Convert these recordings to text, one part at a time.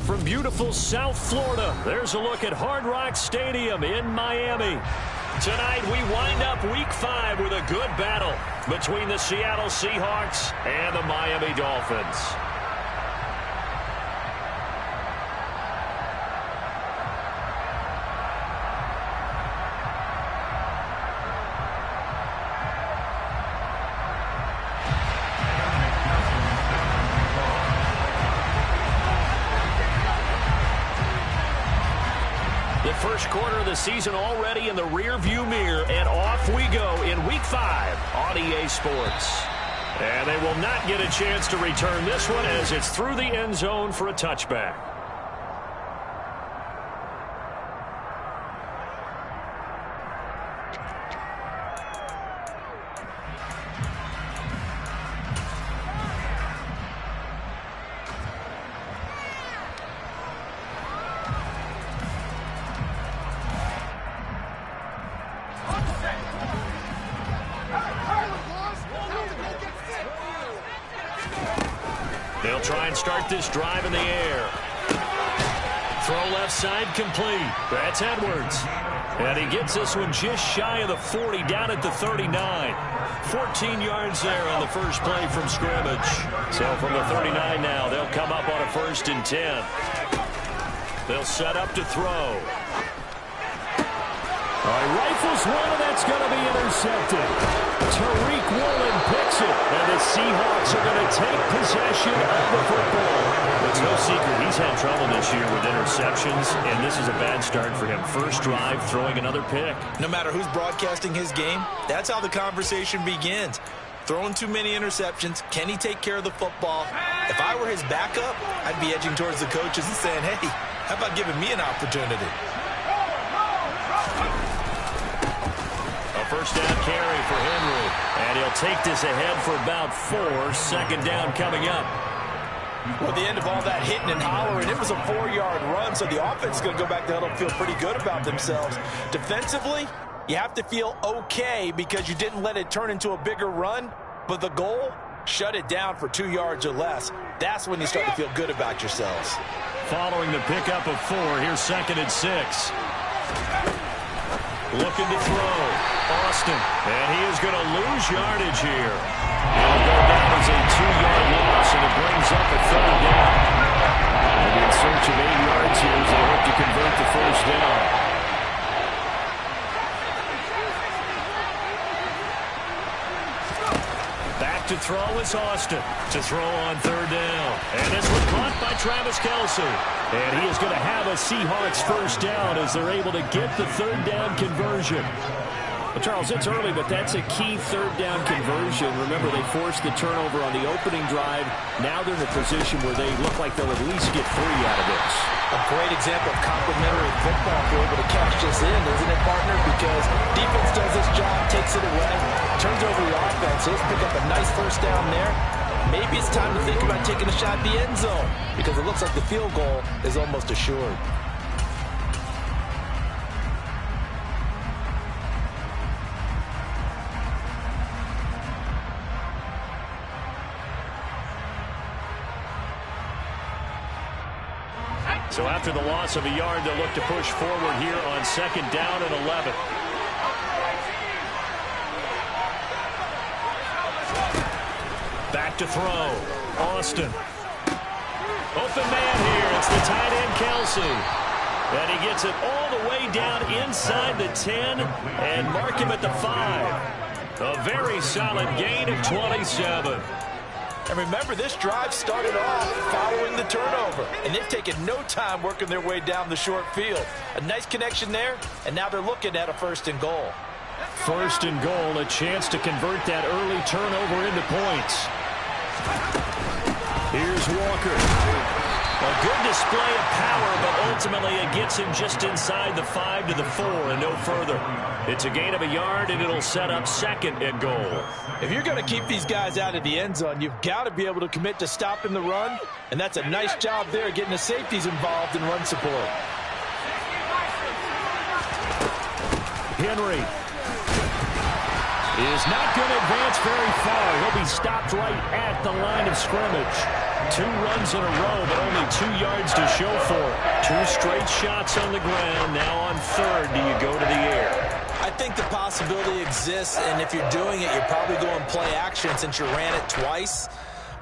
from beautiful South Florida, there's a look at Hard Rock Stadium in Miami. Tonight, we wind up Week 5 with a good battle between the Seattle Seahawks and the Miami Dolphins. First quarter of the season already in the rear-view mirror, and off we go in Week 5 on EA Sports. And they will not get a chance to return this one as it's through the end zone for a touchback. They'll try and start this drive in the air. Throw left side complete. That's Edwards. And he gets this one just shy of the 40, down at the 39. 14 yards there on the first play from scrimmage. So from the 39 now, they'll come up on a 1st and 10. They'll set up to throw. All right, rifles one, and that's going to be intercepted. Tariq Woolen picks it, and the Seahawks are going to take possession of the football. It's no secret he's had trouble this year with interceptions, and this is a bad start for him. First drive, throwing another pick. No matter who's broadcasting his game, that's how the conversation begins. Throwing too many interceptions, can he take care of the football? If I were his backup, I'd be edging towards the coaches and saying, hey, how about giving me an opportunity? First down carry for Henry, and he'll take this ahead for about 4. Second down coming up. With the end of all that hitting and hollering, it was a 4-yard run, so the offense is going to go back to huddle and feel pretty good about themselves. Defensively, you have to feel okay because you didn't let it turn into a bigger run, but the goal, shut it down for 2 yards or less. That's when you start to feel good about yourselves. Following the pickup of 4, here's 2nd and 6. Looking to throw. Austin. And he is going to lose yardage here. It'll go down as a 2-yard loss, and it brings up a 3rd down. They'll be in search of 8 yards here as they hope to convert the first down. Back to throw is Austin. To throw on 3rd down. And this one caught by Travis Kelce. And he is going to have a Seahawks first down as they're able to get the 3rd down conversion. Well, Charles, it's early, but that's a key 3rd down conversion. Remember, they forced the turnover on the opening drive. Now they're in a position where they look like they'll at least get 3 out of this. A great example of complementary football if you're able to catch this in, isn't it, partner? Because defense does this job, takes it away, turns over the offense. Let's pick up a nice first down there. Maybe it's time to think about taking a shot at the end zone because it looks like the field goal is almost assured. So after the loss of a yard, they'll look to push forward here on 2nd down and 11. Back to throw. Austin. Open man here. It's the tight end, Kelce. And he gets it all the way down inside the 10 and mark him at the 5. A very solid gain of 27. And remember, this drive started off following the turnover, and they've taken no time working their way down the short field. A nice connection there, and now they're looking at a 1st and goal. 1st and goal, a chance to convert that early turnover into points. Here's Walker. A good display of power, but ultimately it gets him just inside the 5 to the 4 and no further. It's a gain of a yard, and it'll set up 2nd and goal. If you're going to keep these guys out of the end zone, you've got to be able to commit to stopping the run, and that's a nice job there getting the safeties involved in run support. Henry. is not going to advance very far. He'll be stopped right at the line of scrimmage. 2 runs in a row, but only 2 yards to show for it. 2 straight shots on the ground. Now on third, do you go to the air? I think the possibility exists, and if you're doing it, you're probably going play action since you ran it twice.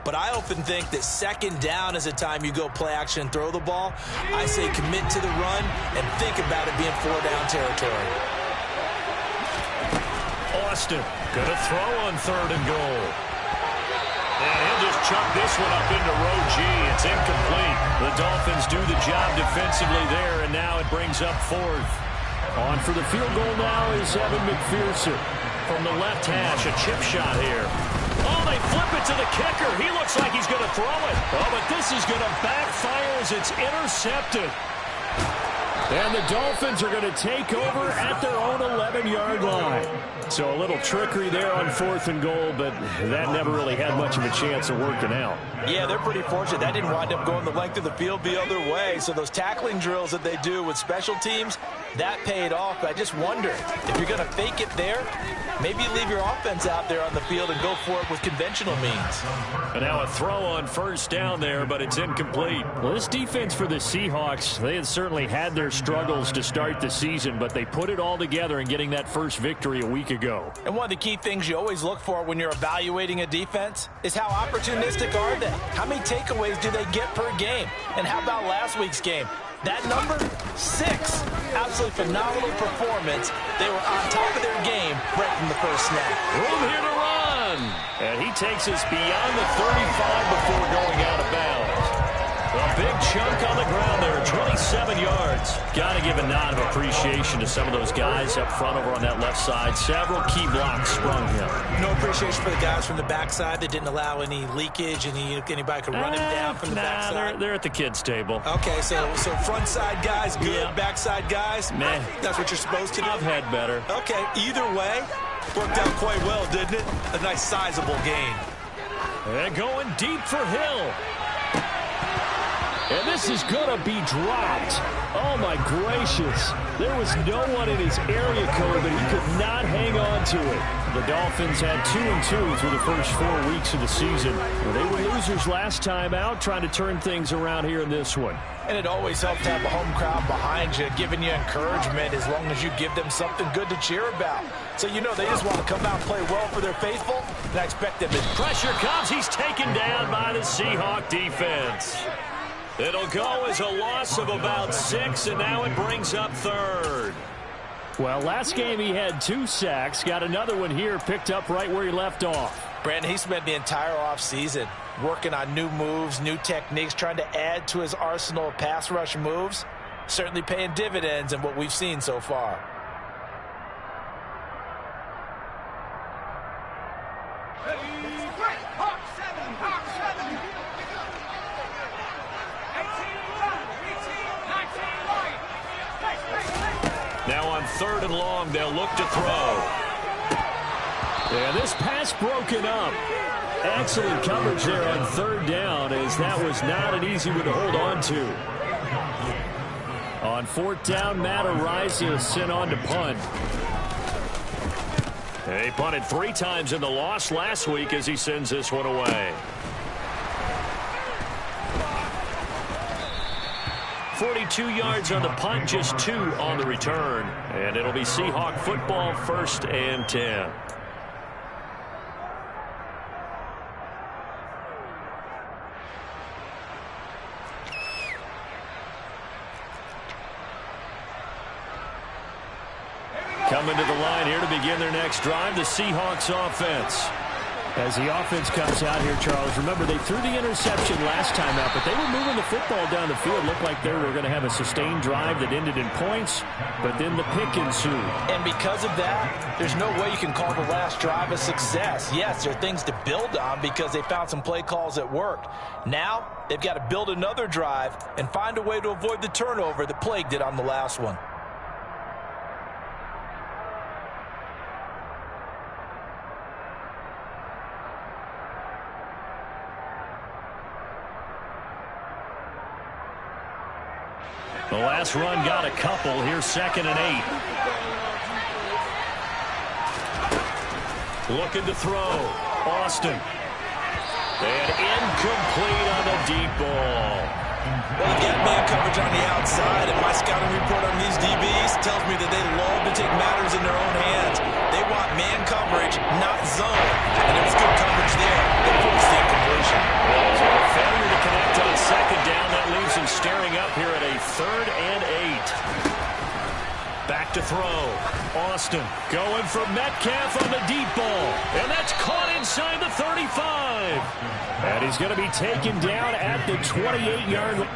But I often think that second down is a time you go play action and throw the ball. I say commit to the run and think about it being 4-down territory. Austin gonna throw on third and goal. And he'll just chuck this one up into row G. It's incomplete. The Dolphins do the job defensively there, and now it brings up fourth. On for the field goal now is Evan McPherson. From the left hash, a chip shot here. Oh, they flip it to the kicker. He looks like he's going to throw it. Oh, but this is going to backfire as it's intercepted. And the Dolphins are going to take over at their own 11-yard line. So a little trickery there on fourth and goal, but that never really had much of a chance of working out. Yeah, they're pretty fortunate. That didn't wind up going the length of the field the other way. So those tackling drills that they do with special teams, that paid off. But I just wonder, if you're going to fake it there, maybe leave your offense out there on the field and go for it with conventional means. And now a throw on first down there, but it's incomplete. Well, this defense for the Seahawks, they had certainly had their struggles to start the season, but they put it all together in getting that first victory a week ago. And one of the key things you always look for when you're evaluating a defense is how opportunistic are they? How many takeaways do they get per game? And how about last week's game? That number, 6. Absolutely phenomenal performance. They were on top of their game right from the first snap. Room here to run. And he takes us beyond the 35 before going out of bounds. A big chunk on the ground there, 27 yards. Got to give a nod of appreciation to some of those guys up front over on that left side. Several key blocks sprung him. No appreciation for the guys from the backside that didn't allow any leakage, anybody could run him down from the backside. They're at the kids' table. Okay, so front side guys good, yeah. Backside guys, meh. That's what you're supposed to do? I've had better. Okay, either way, worked out quite well, didn't it? A nice sizable gain. And going deep for Hill. And this is going to be dropped. Oh, my gracious. There was no one in his area code, but he could not hang on to it. The Dolphins had 2-2 through the first 4 weeks of the season. Well, they were losers last time out, trying to turn things around here in this one. And it always helps to have a home crowd behind you, giving you encouragement as long as you give them something good to cheer about. So you know they just want to come out and play well for their faithful, and I expect them to. Pressure comes. He's taken down by the Seahawk defense. It'll go as a loss of about 6, and now it brings up third. Well, last game he had 2 sacks. Got another one here, picked up right where he left off. Brandon, he spent the entire offseason working on new moves, new techniques, trying to add to his arsenal of pass rush moves. Certainly paying dividends in what we've seen so far. Now on third and long, they'll look to throw. And this pass broken up. Excellent coverage there on third down, as that was not an easy one to hold on to. On fourth down, Matt Araiza sent on to punt. He punted 3 times in the loss last week as he sends this one away. 42 yards on the punt, just 2 on the return. And it'll be Seahawk football, 1st and 10. Coming to the line here to begin their next drive, the Seahawks offense. As the offense comes out here, Charles, remember they threw the interception last time out, but they were moving the football down the field. Looked like they were going to have a sustained drive that ended in points, but then the pick ensued. And because of that, there's no way you can call the last drive a success. Yes, there are things to build on because they found some play calls that worked. Now, they've got to build another drive and find a way to avoid the turnover that plagued it on the last one. The last run got a couple. Here's 2nd and 8. Looking to throw. Austin. And incomplete on the deep ball. Well, you get man coverage on the outside, and my scouting report on these DBs tells me that they love to take matters in their own hands. They want man coverage, not zone. And there was good coverage there. They forced the incompletion. Well, so a failure to connect on second down. That leaves him staring up here at a 3rd and 8. Back to throw. Austin going for Metcalf on the deep ball. And that's caught inside the 35. And he's going to be taken down at the 28-yard line.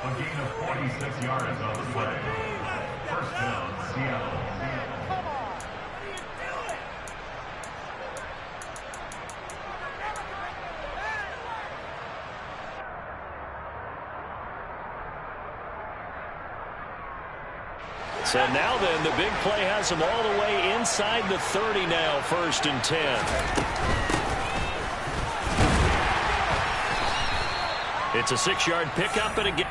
A gain of 46 yards on the play. First down, Seattle. So now then, the big play has him all the way inside the 30 now, 1st and 10. It's a 6-yard pickup and again.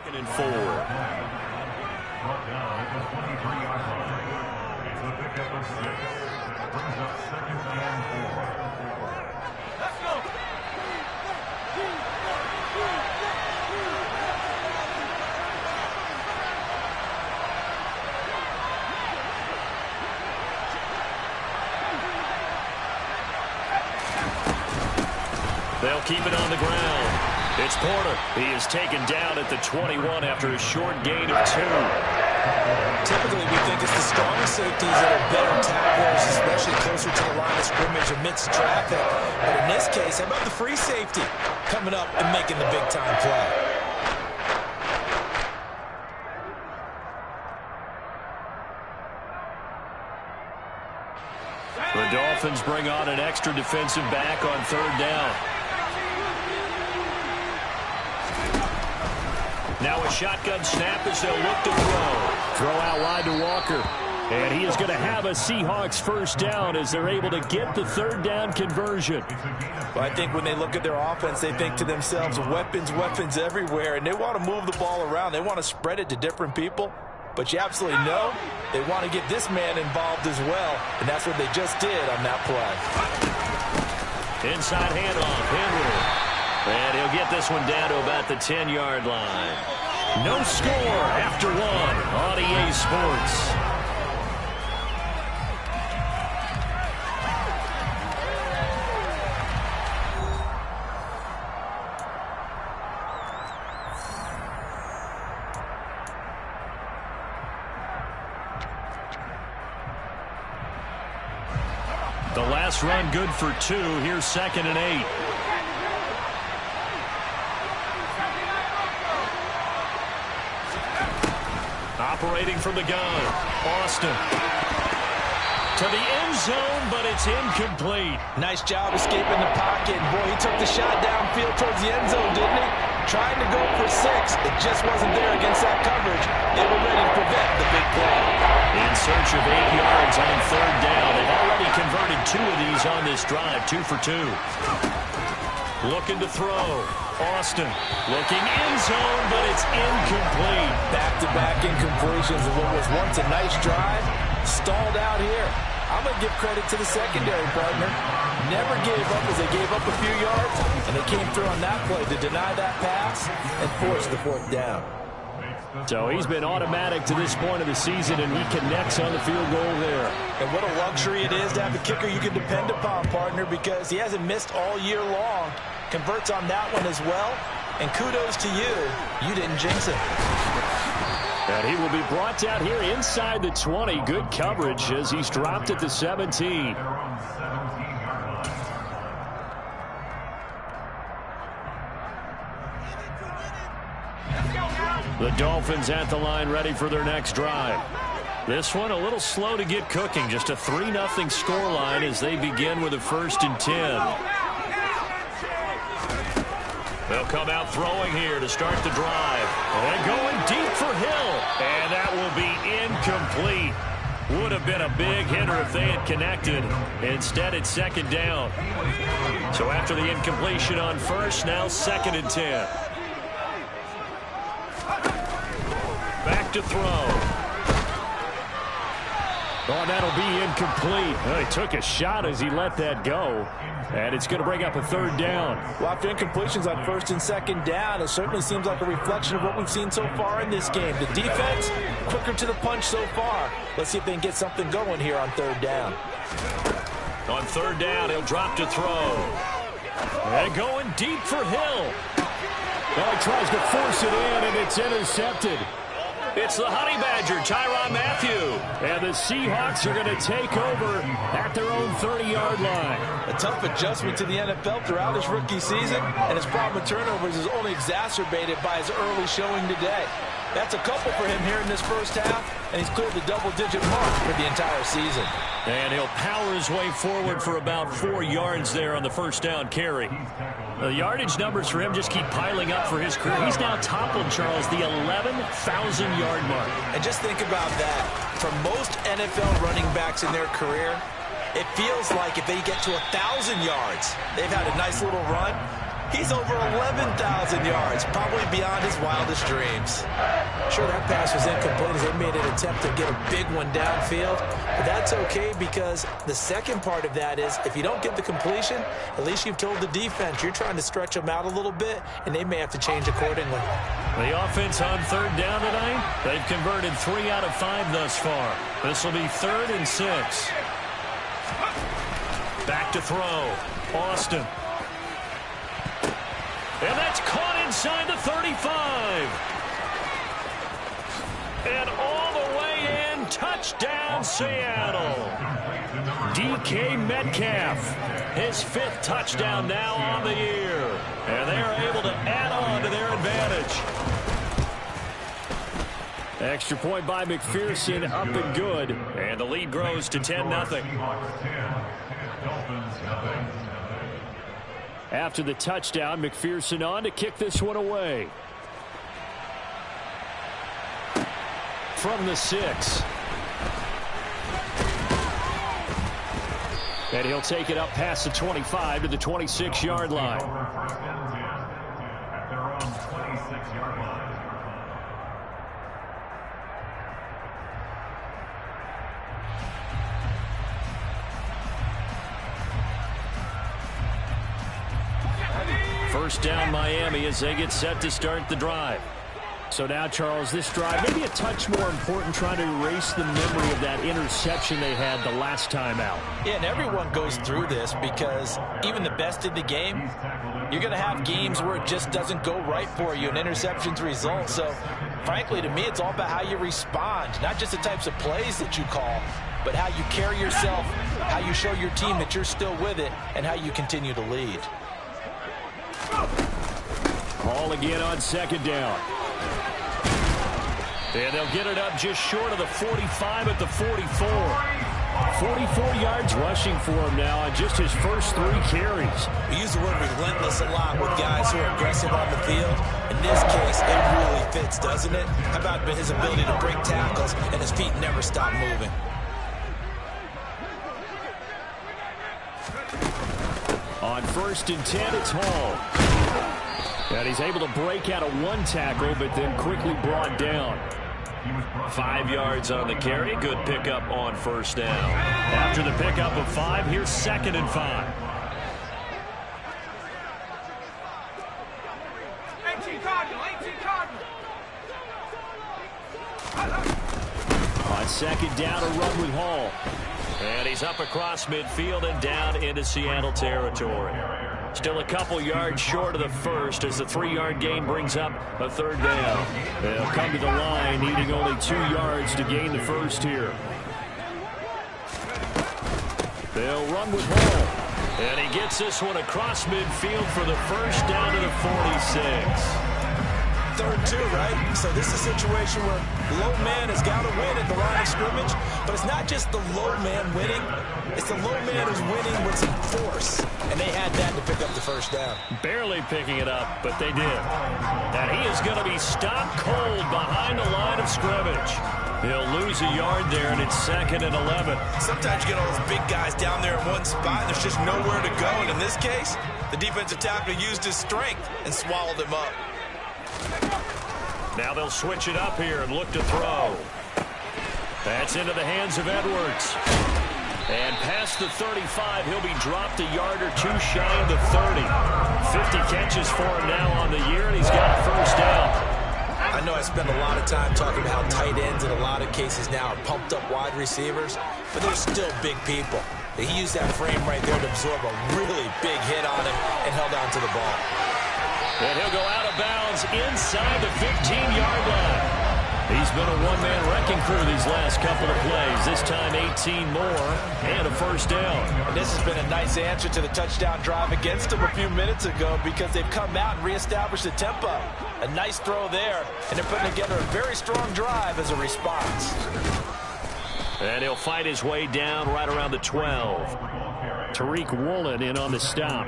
And 4. Brought down at the 23-yard line. It's a pickup of 6. That brings up 2nd and 4. Let's go. They'll keep it on the ground. It's Porter. He is taken down at the 21 after a short gain of 2. Typically, we think it's the strongest safeties that are better tacklers, especially closer to the line of scrimmage amidst traffic. But in this case, how about the free safety coming up and making the big-time play? The Dolphins bring on an extra defensive back on 3rd down. Now a shotgun snap as they'll look to throw. Throw out wide to Walker. And he is going to have a Seahawks 1st down as they're able to get the 3rd down conversion. Well, I think when they look at their offense, they think to themselves, weapons, weapons everywhere, and they want to move the ball around. They want to spread it to different people. But you absolutely know they want to get this man involved as well, and that's what they just did on that play. Inside handoff, Henry. And he'll get this one down to about the 10-yard line. No score after 1 on EA Sports. The last run good for 2. Here's 2nd and 8. Operating from the gun, Austin. To the end zone, but it's incomplete. Nice job escaping the pocket. Boy, he took the shot downfield towards the end zone, didn't he? Trying to go for 6. It just wasn't there against that coverage. They were ready to prevent the big play. In search of 8 yards on 3rd down. They've already converted 2 of these on this drive, 2 for 2. Looking to throw. Austin looking in zone, but it's incomplete. Back-to-back incompletions of what was once a nice drive, stalled out here. I'm going to give credit to the secondary partner. Never gave up as they gave up a few yards, and they came through on that play to deny that pass and force the fourth down. So he's been automatic to this point of the season, and he connects on the field goal there. And what a luxury it is to have a kicker you can depend upon, partner, because he hasn't missed all year long. Converts on that one as well. And kudos to you. You didn't jinx it. And he will be brought down here inside the 20. Good coverage as he's dropped at the 17. The Dolphins at the line ready for their next drive. This one a little slow to get cooking. Just a 3-0 scoreline as they begin with a 1st and 10. They'll come out throwing here to start the drive. And going deep for Hill. And that will be incomplete. Would have been a big hitter if they had connected. Instead, it's 2nd down. So after the incompletion on 1st, now 2nd and 10. Back to throw. Oh, that'll be incomplete. Well, he took a shot as he let that go. And it's going to bring up a 3rd down. Well, after incompletions on 1st and 2nd down, it certainly seems like a reflection of what we've seen so far in this game. The defense, quicker to the punch so far. Let's see if they can get something going here on 3rd down. On 3rd down, he'll drop to throw. And going deep for Hill. Well, he tries to force it in, and it's intercepted. It's the Honey Badger, Tyrann Mathieu. And the Seahawks are going to take over at their own 30-yard line. A tough adjustment to the NFL throughout his rookie season, and his problem with turnovers is only exacerbated by his early showing today. That's a couple for him here in this first half, and he's cleared the double-digit mark for the entire season. And he'll power his way forward for about 4 yards there on the 1st down carry. The yardage numbers for him just keep piling up for his career. He's now toppled, Charles, the 11,000-yard mark. And just think about that. For most NFL running backs in their career, it feels like if they get to 1,000 yards, they've had a nice little run. He's over 11,000 yards, probably beyond his wildest dreams. Sure, that pass was incomplete as they made an attempt to get a big one downfield, but that's okay because the second part of that is if you don't get the completion, at least you've told the defense you're trying to stretch them out a little bit, and they may have to change accordingly. The offense on 3rd down tonight, they've converted 3 out of 5 thus far. This will be 3rd and 6. Back to throw. Austin. And that's caught inside the 35. And all the way in, touchdown Seattle. DK Metcalf, his 5th touchdown now on the year. And they are able to add on to their advantage. Extra point by McPherson, up and good. And the lead grows to 10-0. After the touchdown, McPherson on to kick this one away. From the 6. And he'll take it up past the 25 to the 26-yard line. At their own 26-yard line. First down Miami as they get set to start the drive. So now, Charles, this drive maybe a touch more important, trying to erase the memory of that interception they had the last time out. Yeah, and everyone goes through this because even the best in the game, you're going to have games where it just doesn't go right for you and interceptions result. So, frankly, to me, it's all about how you respond, not just the types of plays that you call, but how you carry yourself, how you show your team that you're still with it, and how you continue to lead. Ball again on 2nd down. And they'll get it up just short of the 45 at the 44. 44 yards rushing for him now on just his first 3 carries. We use the word relentless a lot with guys who are aggressive on the field. In this case, it really fits, doesn't it? How about his ability to break tackles and his feet never stop moving? On first and 10, it's Hall. And he's able to break out of one tackle, but then quickly brought down. 5 yards on the carry. Good pickup on first down. After the pickup of 5, here's 2nd and 5. On 2nd down, a run with Hall. And he's up across midfield and down into Seattle territory. Still a couple yards short of the first as the 3-yard gain brings up a 3rd down. They'll come to the line needing only 2 yards to gain the first here. They'll run with Hall. And he gets this one across midfield for the first down to the 46. 3rd and 2, right? So this is a situation where low man has got to win at the line of scrimmage, but it's not just the low man winning. It's the low man who's winning with some force, and they had that to pick up the first down. Barely picking it up, but they did. And he is going to be stopped cold behind the line of scrimmage. He'll lose a yard there, and it's 2nd and 11. Sometimes you get all those big guys down there in one spot, and there's just nowhere to go. And in this case, the defensive tackle used his strength and swallowed him up. Now they'll switch it up here and look to throw. That's into the hands of Edwards. And past the 35, he'll be dropped a yard or 2 shy of the 30. 50 catches for him now on the year, and he's got a first down. I know I spend a lot of time talking about how tight ends in a lot of cases now are pumped up wide receivers, but they're still big people. He used that frame right there to absorb a really big hit on him and held on to the ball. And he'll go out of bounds inside the 15-yard line. He's been a one-man wrecking crew these last couple of plays. This time 18 more and a first down. And this has been a nice answer to the touchdown drive against them a few minutes ago because they've come out and reestablished the tempo. A nice throw there, and they're putting together a very strong drive as a response. And he'll fight his way down right around the 12. Tariq Woolen in on the stop.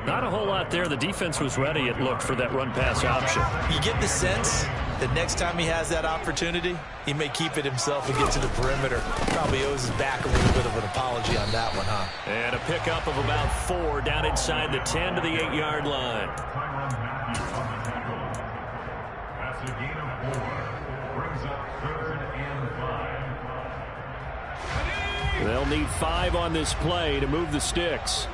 Not a whole lot there. The defense was ready, it looked, for that run-pass option. You get the sense that next time he has that opportunity, he may keep it himself and get to the perimeter. Probably owes his back a little bit of an apology on that one, huh? And a pickup of about 4 down inside the 10 to the 8-yard line. That's a gain of 4. Brings up 3rd and 5. They'll need 5 on this play to move the sticks.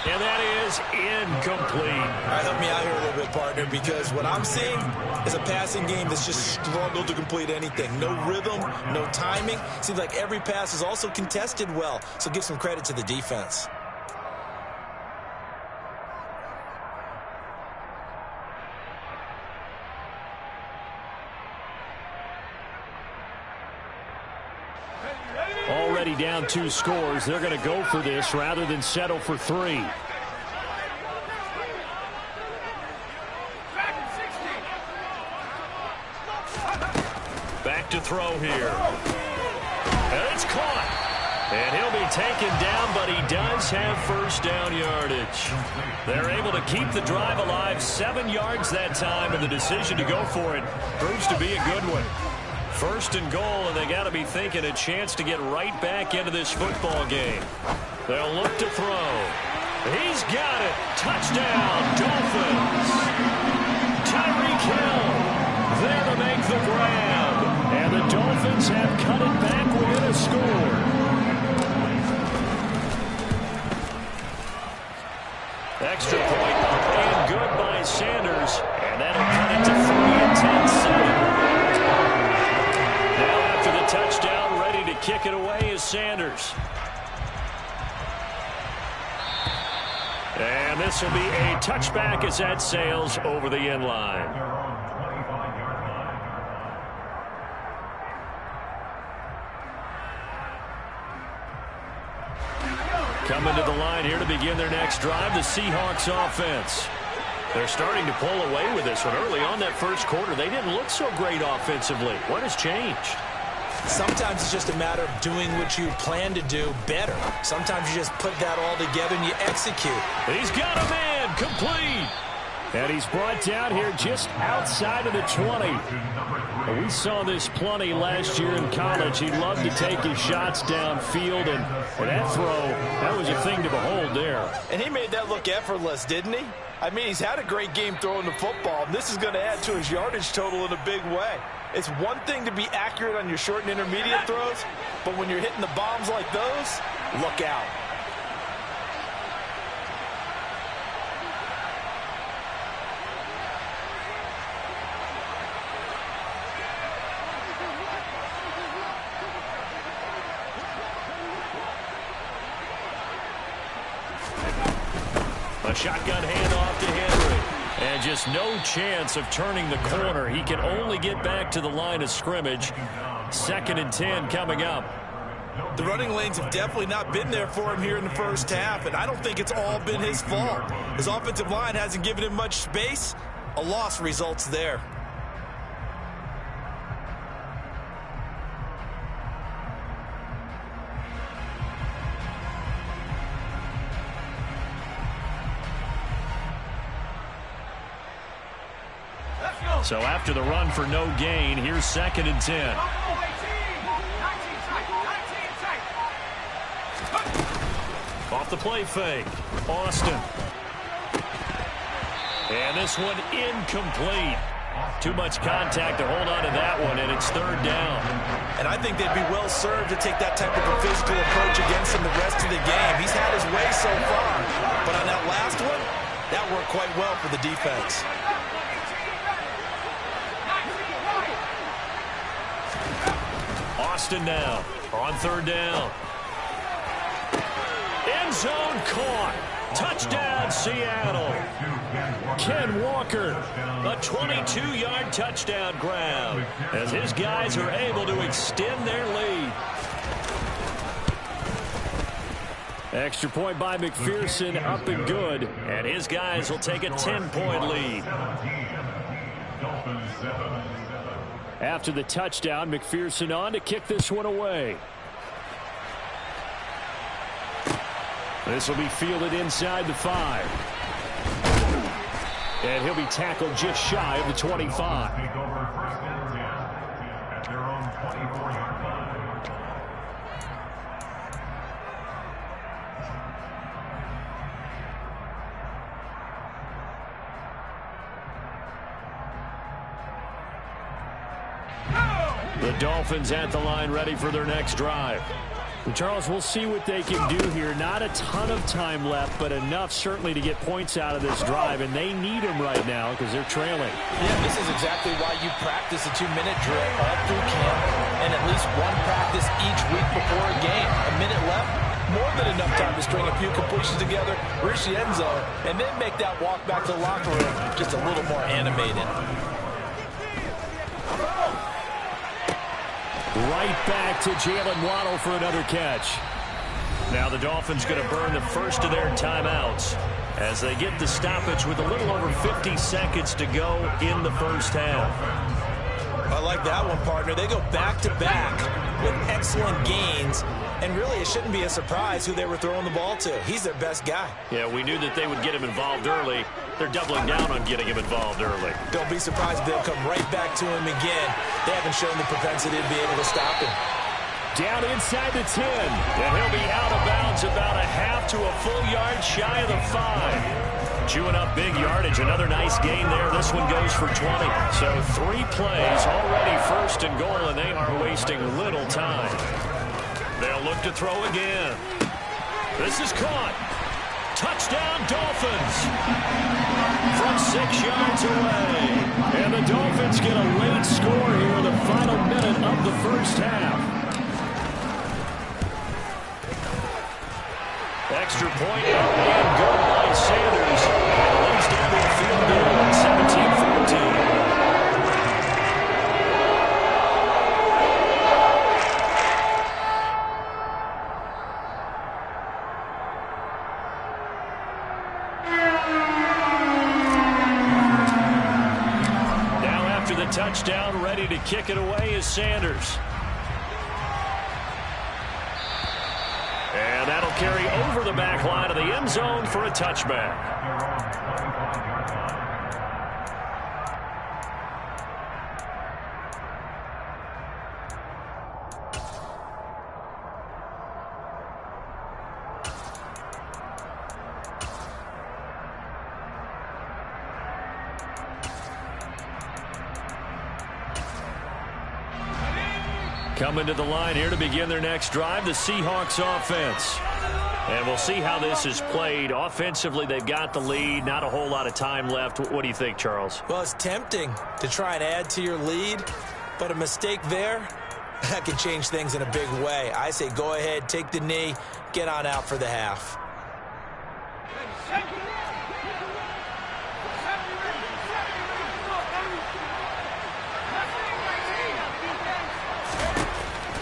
And that is incomplete. All right, help me out here a little bit, partner, because what I'm seeing is a passing game that's just struggled to complete anything. No rhythm, no timing. Seems like every pass is also contested well, so give some credit to the defense. Already down 2 scores. They're going to go for this rather than settle for 3. Back to throw here. And it's caught. And he'll be taken down, but he does have first down yardage. They're able to keep the drive alive. 7 yards that time, and the decision to go for it proves to be a good one. 1st and goal, and they got to be thinking a chance to get right back into this football game. They'll look to throw. He's got it. Touchdown, Dolphins. Tyreek Hill there to make the grab. And the Dolphins have cut it back within a score. Extra point up and good by Sanders. And that'll cut it to 3 and 10-7. Touchdown, ready to kick it away is Sanders. And this will be a touchback as that sails over the end line. Coming to the line here to begin their next drive, the Seahawks offense. They're starting to pull away with this one. Early on that first quarter, they didn't look so great offensively. What has changed? Sometimes it's just a matter of doing what you plan to do better. Sometimes you just put that all together and you execute. He's got a man, complete. And he's brought down here just outside of the 20. We saw this plenty last year in college. He loved to take his shots downfield, and that throw, that was a thing to behold there. And he made that look effortless, didn't he? I mean, he's had a great game throwing the football, and this is going to add to his yardage total in a big way. It's one thing to be accurate on your short and intermediate throws, but when you're hitting the bombs like those, look out. A shotgun handoff to Henry. And just no chance of turning the corner. He can only get back to the line of scrimmage. 2nd and 10 coming up. The running lanes have definitely not been there for him here in the first half, and I don't think it's all been his fault. His offensive line hasn't given him much space. A loss results there. So after the run for no gain, here's 2nd and 10. Off the play fake, Austin. And this one incomplete. Too much contact to hold on to that one, and it's 3rd down. And I think they'd be well served to take that type of a physical approach against him the rest of the game. He's had his way so far, but on that last one, that worked quite well for the defense. Austin now on 3rd down. End zone caught. Touchdown, Seattle. Ken Walker, a 22-yard touchdown grab as his guys are able to extend their lead. Extra point by McPherson, up and good, and his guys will take a 10-point lead. After the touchdown, McPherson on to kick this one away. This will be fielded inside the 5. And he'll be tackled just shy of the 25. Take over 1st and 10 at their own 24-yard line. The Dolphins at the line ready for their next drive. And Charles, we'll see what they can do here. Not a ton of time left, but enough certainly to get points out of this drive, and they need them right now because they're trailing. Yeah, this is exactly why you practice a 2-minute drill all through camp and at least one practice each week before a game. A minute left, more than enough time to string a few completions together, reach the end zone, and then make that walk back to the locker room just a little more animated. Right back to Jalen Waddle for another catch. Now the Dolphins going to burn the first of their timeouts as they get the stoppage with a little over 50 seconds to go in the first half. I like that one, partner. They go back-to-back with excellent gains, and really it shouldn't be a surprise who they were throwing the ball to. He's their best guy. Yeah, we knew that they would get him involved early. They're doubling down on getting him involved early. Don't be surprised if they'll come right back to him again. They haven't shown the propensity to be able to stop him. Down inside the 10, and he'll be out of bounds about a half to a full yard shy of the 5. Chewing up big yardage. Another nice gain there. This one goes for 20. So 3 plays already 1st and goal, and they are wasting little time. They'll look to throw again. This is caught. Touchdown, Dolphins. From 6 yards away. And the Dolphins get a late score here in the final minute of the first half. Extra point up and good by Sanders. And it lays down the field goal at 17-14. Touchdown, ready to kick it away is Sanders. And that'll carry over the back line of the end zone for a touchback. Coming to the line here to begin their next drive, the Seahawks offense. And we'll see how this is played. Offensively, they've got the lead. Not a whole lot of time left. What do you think, Charles? Well, it's tempting to try and add to your lead, but a mistake there, that can change things in a big way. I say go ahead, take the knee, get on out for the half.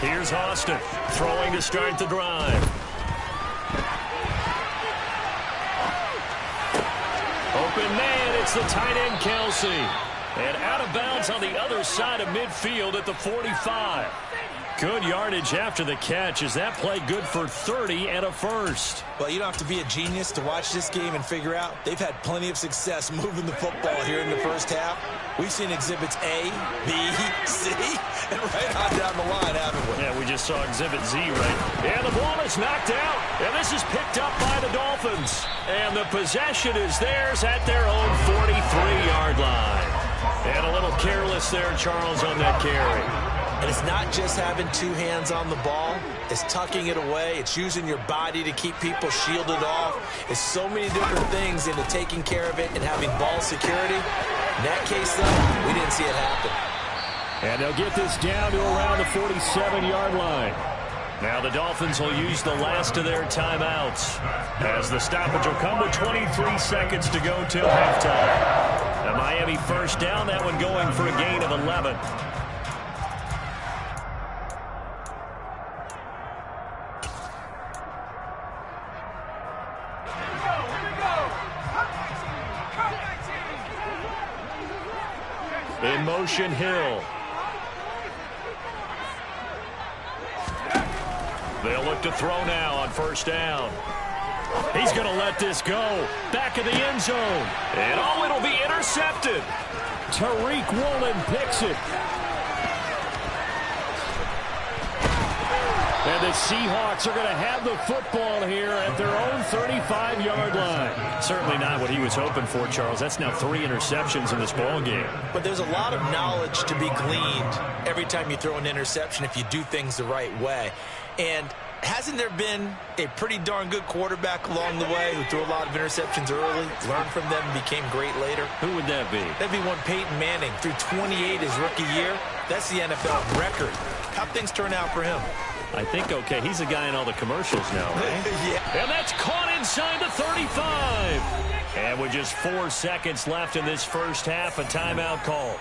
Here's Austin, throwing to start the drive. Open man, it's the tight end Kelsey. And out of bounds on the other side of midfield at the 45. Good yardage after the catch. Is that play good for 30 and a first? Well, you don't have to be a genius to watch this game and figure out they've had plenty of success moving the football here in the first half. We've seen exhibits A, B, C, and right on down the line, haven't we? Yeah, we just saw exhibit Z, right? And the ball is knocked out. And this is picked up by the Dolphins. And the possession is theirs at their own 43-yard line. And a little careless there, Charles, on that carry. And it's not just having two hands on the ball. It's tucking it away. It's using your body to keep people shielded off. It's so many different things into taking care of it and having ball security. In that case, though, we didn't see it happen. And they'll get this down to around the 47-yard line. Now the Dolphins will use the last of their timeouts as the stoppage will come with 23 seconds to go till halftime. A Miami first down, that one going for a gain of 11. In motion, Hill. They'll look to throw now on first down. He's going to let this go. Back of the end zone. And oh, it'll be intercepted. Tariq Woolen picks it. And the Seahawks are going to have the football here at their own 35-yard line. Certainly not what he was hoping for, Charles. That's now 3 interceptions in this ball game. But there's a lot of knowledge to be gleaned every time you throw an interception if you do things the right way. And hasn't there been a pretty darn good quarterback along the way who threw a lot of interceptions early, learned from them, and became great later? Who would that be? That'd be one Peyton Manning. Threw 28 his rookie year. That's the NFL record. How'd things turn out for him? I think okay. He's a guy in all the commercials now, right? Yeah. And that's caught inside the 35. And with just 4 seconds left in this first half, a timeout call.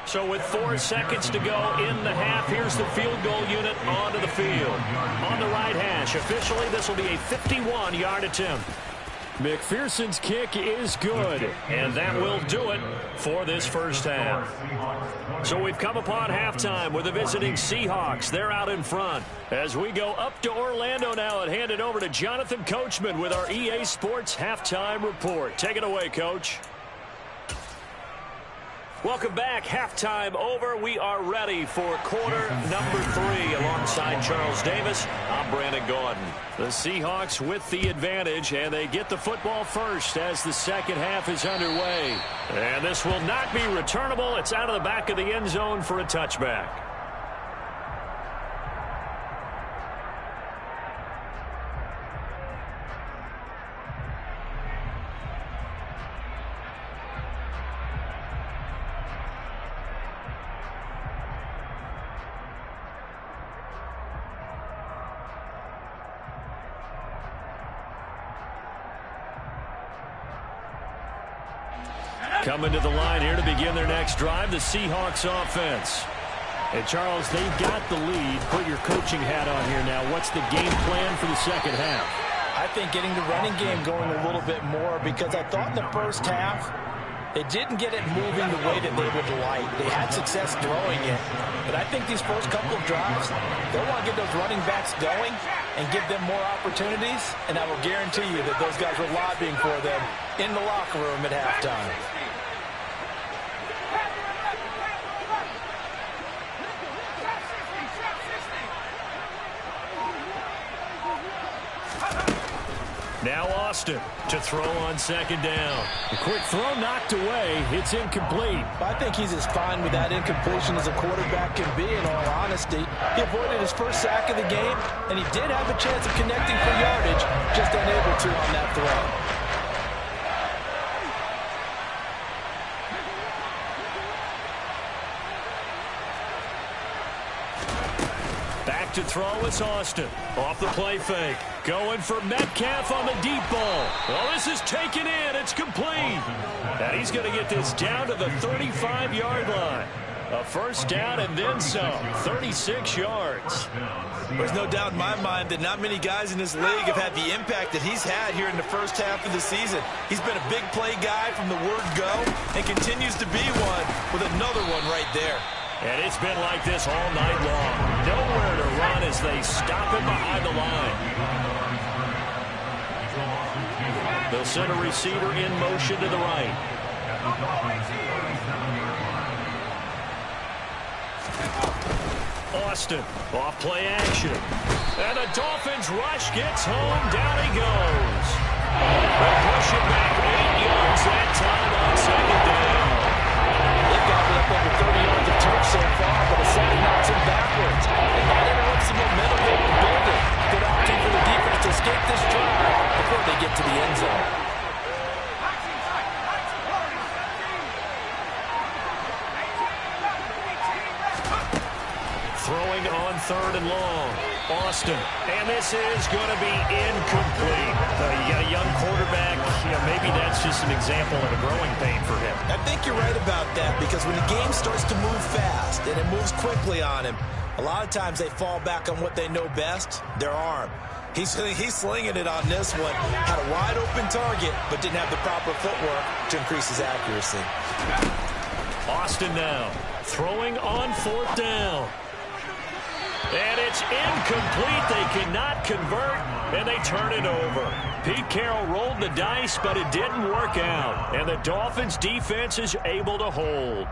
So with 4 seconds to go in the half, here's the field goal unit onto the field. On the right hash, officially this will be a 51-yard attempt. McPherson's kick is good, and that will do it for this first half. So we've come upon halftime with the visiting Seahawks. They're out in front. As we go up to Orlando now and hand it over to Jonathan Coachman with our EA Sports Halftime Report. Take it away, Coach. Welcome back. Halftime over. We are ready for quarter number 3 alongside Charles Davis. I'm Brandon Gordon. The Seahawks with the advantage, and they get the football first as the second half is underway. And this will not be returnable. It's out of the back of the end zone for a touchback. Coming to the line here to begin their next drive, the Seahawks offense. And Charles, they've got the lead. Put your coaching hat on here now. What's the game plan for the second half? I think getting the running game going a little bit more, because I thought in the first half they didn't get it moving the way that they would like. They had success throwing it, but I think these first couple of drives, they'll want to get those running backs going and give them more opportunities, and I will guarantee you that those guys were lobbying for them in the locker room at halftime. Now Austin to throw on second down. A quick throw knocked away. It's incomplete. I think he's as fine with that incompletion as a quarterback can be, in all honesty. He avoided his first sack of the game, and he did have a chance of connecting for yardage, just unable to on that throw. Back to throw, it's Austin. Off the play fake. Going for Metcalf on the deep ball. Well, this is taken in. It's complete. And he's going to get this down to the 35-yard line. A first down and then some. 36 yards. There's no doubt in my mind that not many guys in this league have had the impact that he's had here in the first half of the season. He's been a big play guy from the word go and continues to be one with another one right there. And it's been like this all night long. Nowhere to run as they stop him behind the line. They'll send a receiver in motion to the right. Austin, off play action. And the Dolphins rush gets home. Down he goes. They push it back 8 yards that time on second down. They've gotten up over 30 yards of turf so far, but a sack knocks him backwards. And that interrupts the momentum they were building. Good opportunity for the defense to escape this drive before they get to the end zone. Throwing on third and long. Austin. And this is going to be incomplete. You got a young quarterback. Maybe that's just an example of a growing pain for him. I think you're right about that, because when the game starts to move fast and it moves quickly on him, a lot of times they fall back on what they know best, their arm. He's slinging it on this one. Had a wide open target, but didn't have the proper footwork to increase his accuracy. Austin now throwing on fourth down. And it's incomplete. They cannot convert, and they turn it over. Pete Carroll rolled the dice, but it didn't work out. And the Dolphins' defense is able to hold.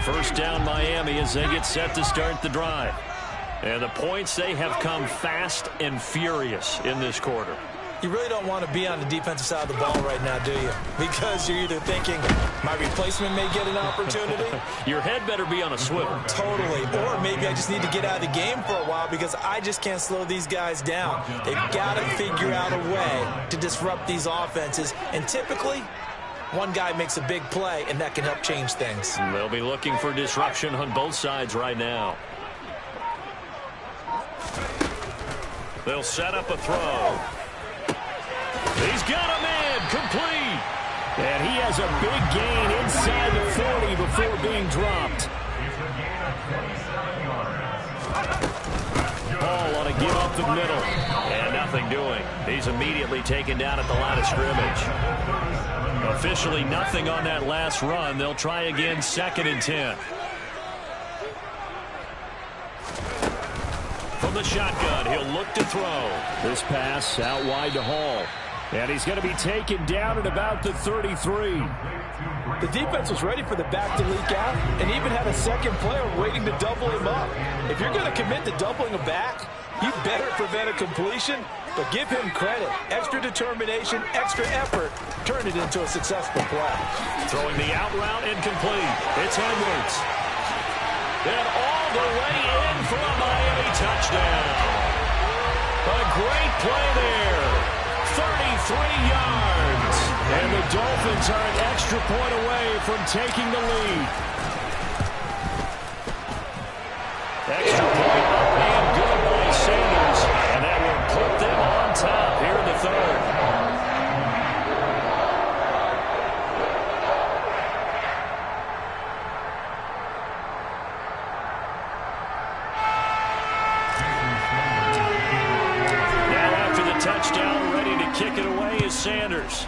First down Miami as they get set to start the drive. And the points, they have come fast and furious in this quarter. You really don't want to be on the defensive side of the ball right now, do you? Because you're either thinking, my replacement may get an opportunity. Your head better be on a swivel. Totally. Or maybe I just need to get out of the game for a while because I just can't slow these guys down. They've got to figure out a way to disrupt these offenses. And typically, one guy makes a big play, and that can help change things. They'll be looking for disruption on both sides right now. They'll set up a throw. He's got a man, complete. And he has a big gain inside the 40 before being dropped. Ball on a give up the middle. And nothing doing. He's immediately taken down at the line of scrimmage. Officially nothing on that last run. They'll try again, 2nd and 10. From the shotgun, he'll look to throw. This pass out wide to Hall. And he's going to be taken down at about the 33. The defense was ready for the back to leak out and even had a second player waiting to double him up. If you're going to commit to doubling a back, you better prevent a completion, but give him credit. Extra determination, extra effort, turn it into a successful play. Throwing the out route incomplete. It's Edwards. And all the way in for a Miami touchdown. A great play there. 33 yards. And the Dolphins are an extra point away from taking the lead. Extra point up and good by Sanders. And that will put them on top here in the third. Touchdown, ready to kick it away is Sanders.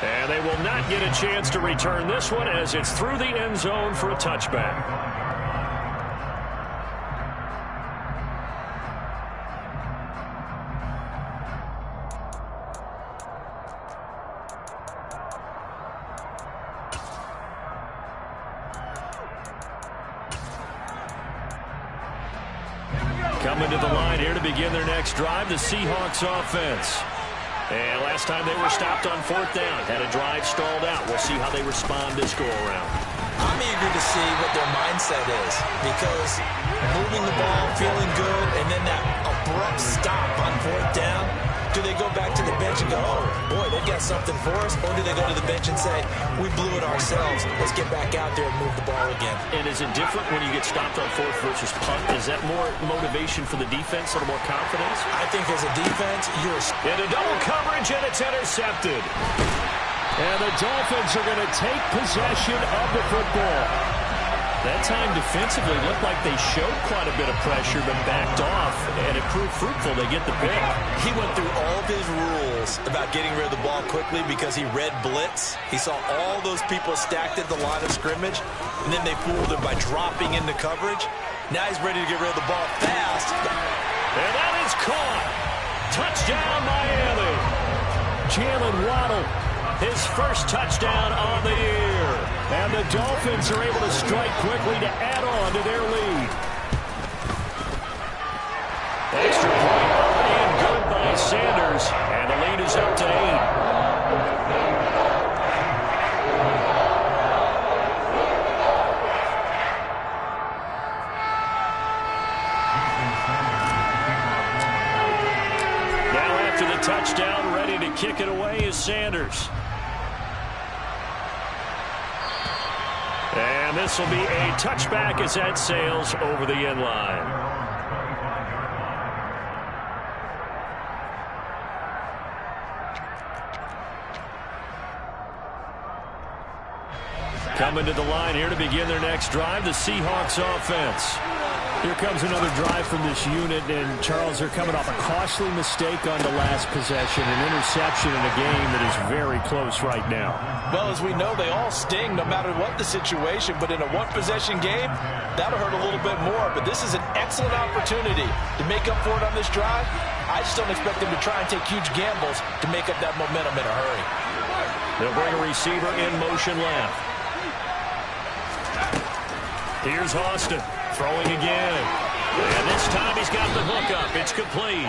And they will not get a chance to return this one as it's through the end zone for a touchback. Coming to the line here to begin their next drive, the Seahawks offense. And last time they were stopped on 4th down, had a drive stalled out. We'll see how they respond this go-around. I'm eager to see what their mindset is, because moving the ball, feeling good, and then that abrupt stop on 4th down, do they go back to the bench and go, oh, boy, they got something for us? Or do they go to the bench and say, we blew it ourselves, let's get back out there and move the ball again? And is it different when you get stopped on 4th versus punt? Is that more motivation for the defense, a little more confidence? I think as a defense, you're... In a double coverage, and it's intercepted. And the Dolphins are going to take possession of the football. That time defensively looked like they showed quite a bit of pressure but backed off, and it proved fruitful. They get the pick. He went through all of his rules about getting rid of the ball quickly because he read blitz. He saw all those people stacked at the line of scrimmage, and then they fooled him by dropping into coverage. Now he's ready to get rid of the ball fast. And that is caught. Touchdown, Miami. Jalen Waddle, his first touchdown on the year. And the Dolphins are able to strike quickly to add on to their lead. Extra point already in good by Sanders. And the lead is up to 8. Now after the touchdown, ready to kick it away is Sanders. And this will be a touchback as that sails over the end line. Coming to the line here to begin their next drive, the Seahawks offense. Here comes another drive from this unit, and Charles, they're coming off a costly mistake on the last possession, an interception in a game that is very close right now. Well, as we know, they all sting no matter what the situation, but in a one-possession game, that'll hurt a little bit more. But this is an excellent opportunity to make up for it on this drive. I just don't expect them to try and take huge gambles to make up that momentum in a hurry. They'll bring a receiver in motion left. Here's Austin. Throwing again. And this time he's got the hook up. It's complete.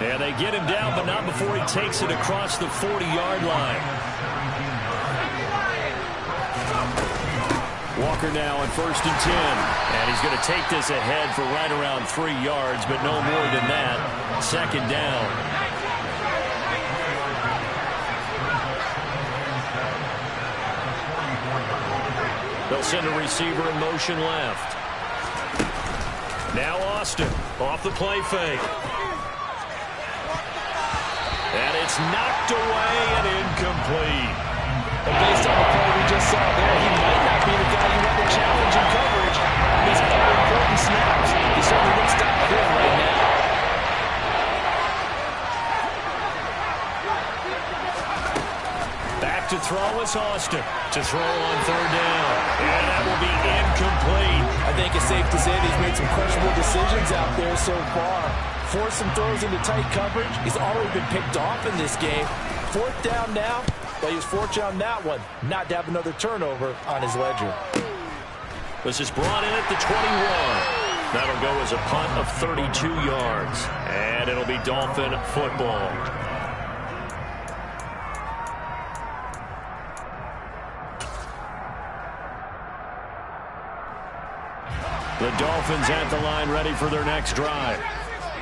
And they get him down, but not before he takes it across the 40-yard line. Walker now on 1st and 10. And he's going to take this ahead for right around 3 yards, but no more than that. 2nd down. They'll send a receiver in motion left. Now Austin off the play fake. And it's knocked away and incomplete. And based on the play we just saw there, he might not be the guy you want to challenge in coverage on these important snaps. He certainly looks dialed in right now. Back to throw is Austin. To throw on 3rd down. And that will be incomplete. I think it's safe to say that he's made some questionable decisions out there so far. Forced some throws into tight coverage. He's already been picked off in this game. 4th down now, but he was fortunate on that one not to have another turnover on his ledger. This is brought in at the 21. That'll go as a punt of 32 yards. And it'll be Dolphin football. The Dolphins at the line ready for their next drive.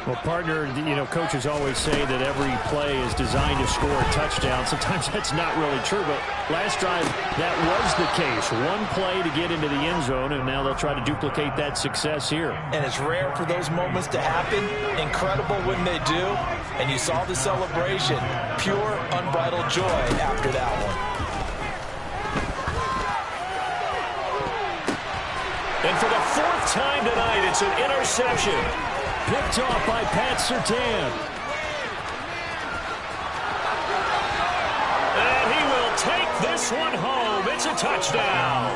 Well, partner, coaches always say that every play is designed to score a touchdown. Sometimes that's not really true, but last drive, that was the case. One play to get into the end zone, and now they'll try to duplicate that success here. And it's rare for those moments to happen. Incredible when they do. And you saw the celebration. Pure, unbridled joy after that one. And for the 4th time tonight, it's an interception. Picked off by Pat Surtain. And he will take this one home. It's a touchdown.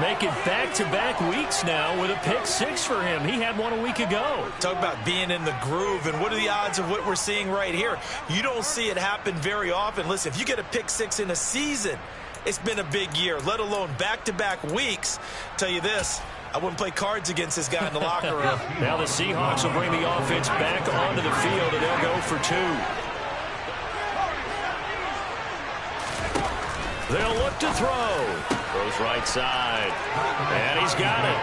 Make it back-to-back weeks now with a pick 6 for him. He had one a week ago. Talk about being in the groove, and what are the odds of what we're seeing right here? You don't see it happen very often. Listen, if you get a pick 6 in a season, it's been a big year, let alone back-to-back weeks. Tell you this, I wouldn't play cards against this guy in the locker room. Now the Seahawks will bring the offense back onto the field, and they'll go for 2. They'll look to throw. Throws right side. And he's got it.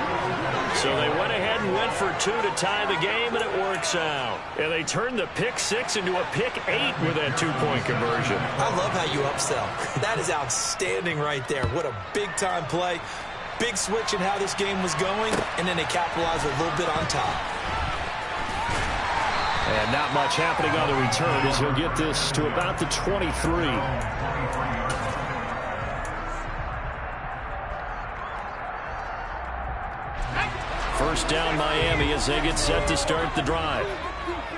So they went ahead and went for 2 to tie the game, and it works out. And they turned the pick 6 into a pick 8 with that 2-point conversion. I love how you upsell. That is outstanding right there. What a big-time play. Big switch in how this game was going, and then they capitalized a little bit on top. And not much happening on the return as he'll get this to about the 23. First down Miami as they get set to start the drive.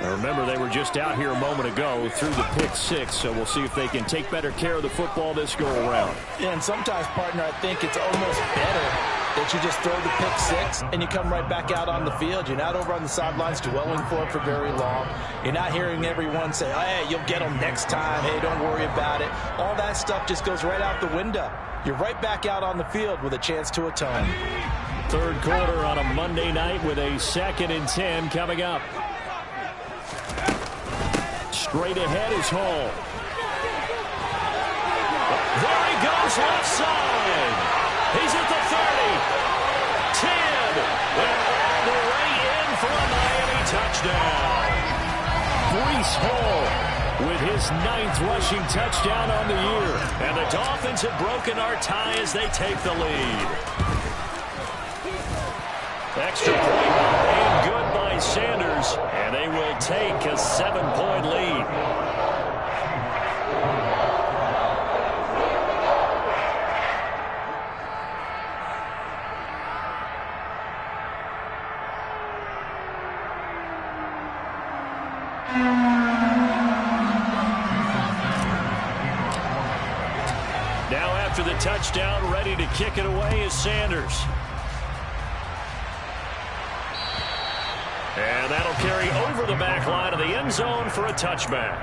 Now remember, they were just out here a moment ago through the pick 6, so we'll see if they can take better care of the football this go around. Yeah, and sometimes, partner, I think it's almost better that you just throw the pick 6 and you come right back out on the field. You're not over on the sidelines dwelling for it for very long. You're not hearing everyone say, hey, you'll get them next time. Hey, don't worry about it. All that stuff just goes right out the window. You're right back out on the field with a chance to atone. Third quarter on a Monday night with a 2nd and 10 coming up. Straight ahead is Hall. There he goes left side. He's at the 30. 10. And all the way in for a Miami touchdown. Breece Hall with his 9th rushing touchdown on the year. And the Dolphins have broken our tie as they take the lead. Extra point made good by Sanders, and they will take a 7-point lead. Now after the touchdown, ready to kick it away is Sanders. And that'll carry over the back line of the end zone for a touchback.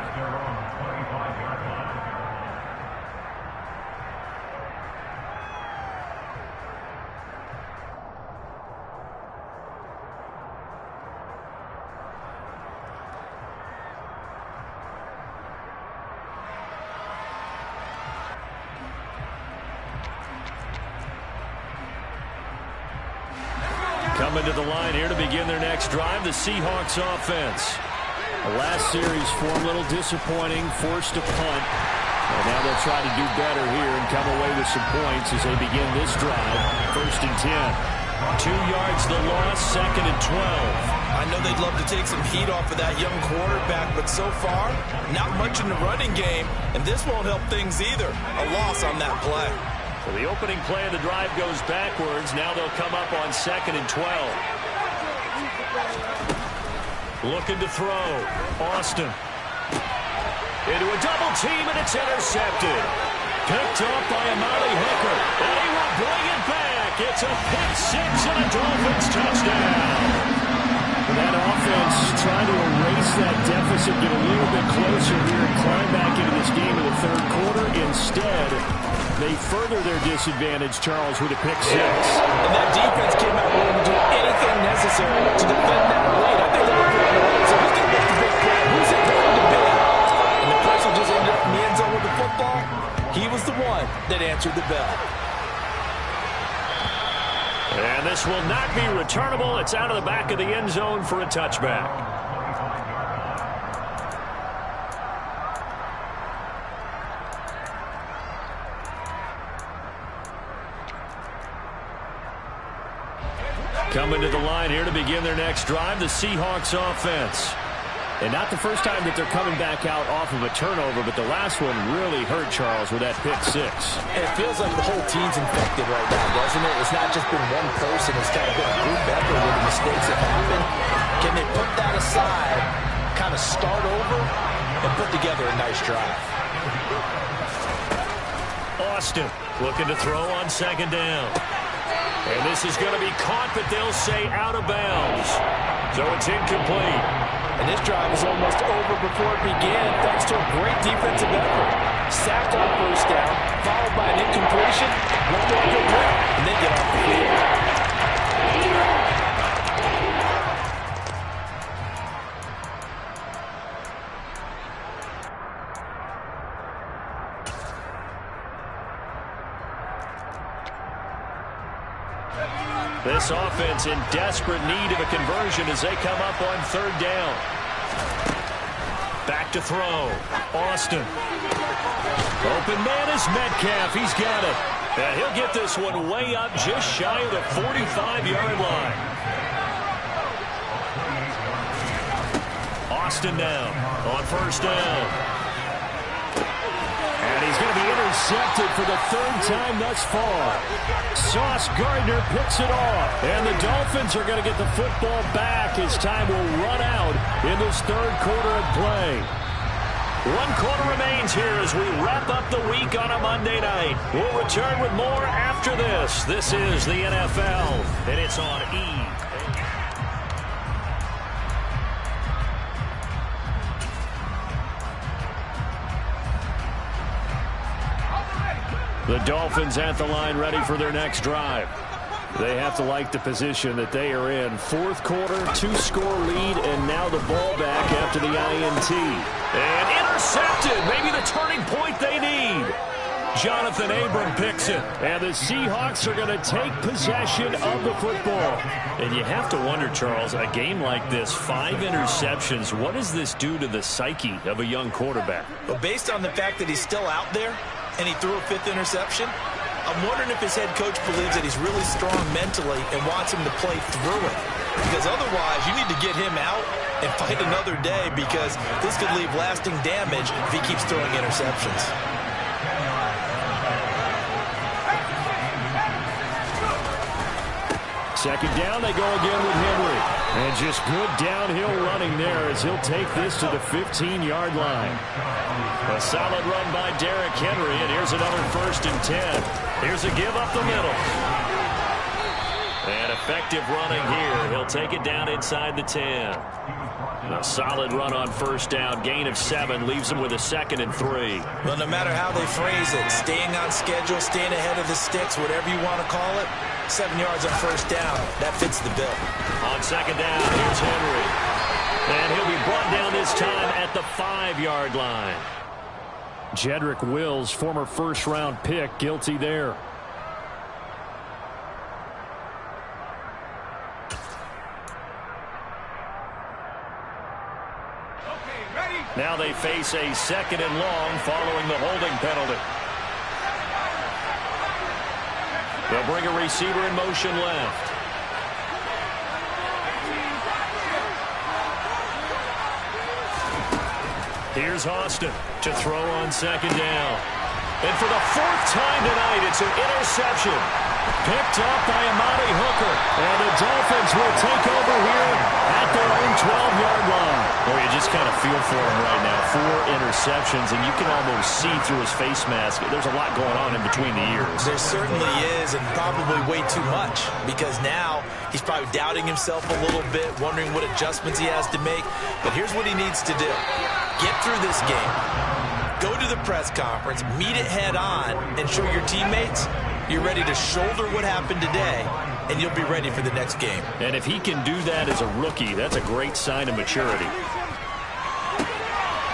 Coming to the line here to begin their next drive, the Seahawks offense. The last series for them, a little disappointing, forced a punt. And now they'll try to do better here and come away with some points as they begin this drive. 1st and 10. 2 yards the loss, 2nd and 12. I know they'd love to take some heat off of that young quarterback, but so far, not much in the running game, and this won't help things either. A loss on that play. So the opening play of the drive goes backwards. Now they'll come up on 2nd and 12. Looking to throw. Austin. Into a double team, and it's intercepted. Picked up by Amari Hooker. And he will bring it back. It's a pick 6 and a Dolphins touchdown. That offense trying to erase that deficit, get a little bit closer here and climb back into this game in the 3rd quarter. Instead, they further their disadvantage, Charles, with a pick 6. And that defense came out willing to do anything necessary to defend that lead. I think they were putting the lead, so who's going to make the big play? Who's it going to be? And the person just ended up in the end zone with the football. He was the one that answered the bell. And this will not be returnable. It's out of the back of the end zone for a touchback. Coming to the line here to begin their next drive, the Seahawks offense. And not the first time that they're coming back out off of a turnover, but the last one really hurt Charles with that pick 6. And it feels like the whole team's infected right now, doesn't it? It's not just been one person. It's kind of been a group effort where the mistakes have happened. Can they put that aside, kind of start over, and put together a nice drive? Austin looking to throw on 2nd down. And this is going to be caught, but they'll say out of bounds. So it's incomplete. And this drive is almost over before it began, thanks to a great defensive effort. Sacked on 1st down, followed by an incompletion, one more good run, and they get off the field. This offense in desperate need of a conversion as they come up on third down. Back to throw. Austin. Open man is Metcalf. He's got it. And he'll get this one way up just shy of the 45-yard line. Austin now on first down. And he's going to be intercepted for the third time thus far. Sauce Gardner picks it off. And the Dolphins are going to get the football back as time will run out in this third quarter of play. 1 quarter remains here as we wrap up the week on a Monday night. We'll return with more after this. This is the NFL, and it's on E! The Dolphins at the line ready for their next drive. They have to like the position that they are in. Fourth quarter, 2-score lead, and now the ball back after the INT. And intercepted, maybe the turning point they need. Jonathan Abram picks it, and the Seahawks are going to take possession of the football. And you have to wonder, Charles, a game like this, 5 interceptions, what does this do to the psyche of a young quarterback? Well, based on the fact that he's still out there, and he threw a 5th interception, I'm wondering if his head coach believes that he's really strong mentally and wants him to play through it. Because otherwise, you need to get him out and fight another day, because this could leave lasting damage if he keeps throwing interceptions. Second down, they go again with Henry. And just good downhill running there as he'll take this to the 15-yard line. A solid run by Derrick Henry, and here's another 1st and 10. Here's a give up the middle. And effective running here. He'll take it down inside the 10. A solid run on first down. Gain of 7 leaves him with a 2nd and 3. Well, no matter how they phrase it, staying on schedule, staying ahead of the sticks, whatever you want to call it, 7 yards on first down. That fits the bill. On second down, here's Henry. And he'll be brought down this time at the 5-yard line. Jedrick Wills, former first-round pick, guilty there. Now they face a 2nd and long following the holding penalty. They'll bring a receiver in motion left. Here's Austin to throw on second down. And for the 4th time tonight, it's an interception. Picked up by Amani Hooker. And the Dolphins will take over here at their own 12-yard line. Well, you just kind of feel for him right now. 4 interceptions, and you can almost see through his face mask. There's a lot going on in between the ears. There certainly is, and probably way too much, because now he's probably doubting himself a little bit, wondering what adjustments he has to make. But here's what he needs to do. Get through this game. Go to the press conference, meet it head on, and show your teammates you're ready to shoulder what happened today, and you'll be ready for the next game. And if he can do that as a rookie, that's a great sign of maturity.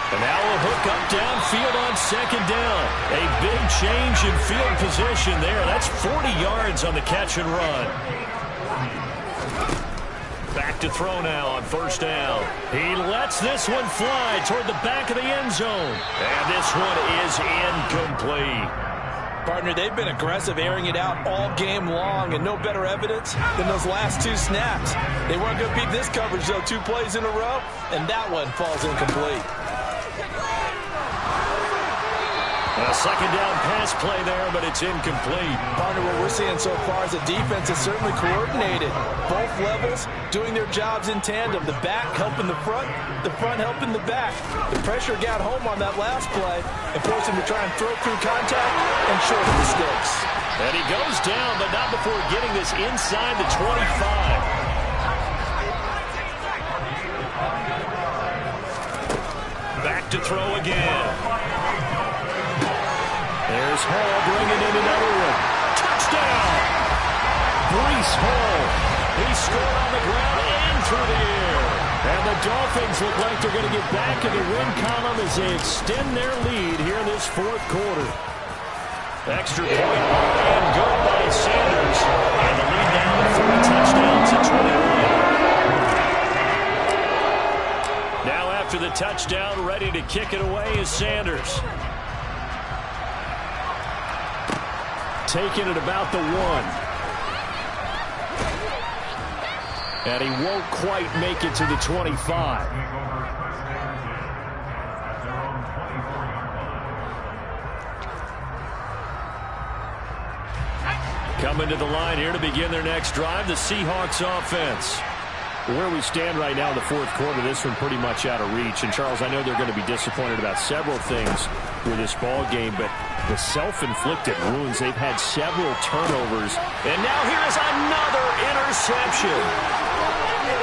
And now a hook up downfield on second down. A big change in field position there. That's 40 yards on the catch and run. Back to throw now on first down. He lets this one fly toward the back of the end zone. And this one is incomplete. Partner, they've been aggressive, airing it out all game long, and no better evidence than those last 2 snaps. They weren't going to beat this coverage, though, 2 plays in a row, and that one falls incomplete. A second down pass play there, but it's incomplete. Partner, what we're seeing so far is the defense is certainly coordinated. Both levels doing their jobs in tandem. The back helping the front helping the back. The pressure got home on that last play and forced him to try and throw through contact and shorten the sticks. And he goes down, but not before getting this inside the 25. Back to throw again. There's Hall bringing in another one. Touchdown! Breece Hall. He scored on the ground and through the air. And the Dolphins look like they're going to get back in the win column as they extend their lead here in this 4th quarter. Extra point and good by Sanders. And the lead now to 3 touchdowns and 21. Now after the touchdown, ready to kick it away is Sanders. Taking it about the 1. And he won't quite make it to the 25. Coming to the line here to begin their next drive, the Seahawks offense. Where we stand right now in the fourth quarter, this one pretty much out of reach. And, Charles, I know they're going to be disappointed about several things with this ball game, but the self-inflicted wounds, they've had several turnovers. And now here is another interception.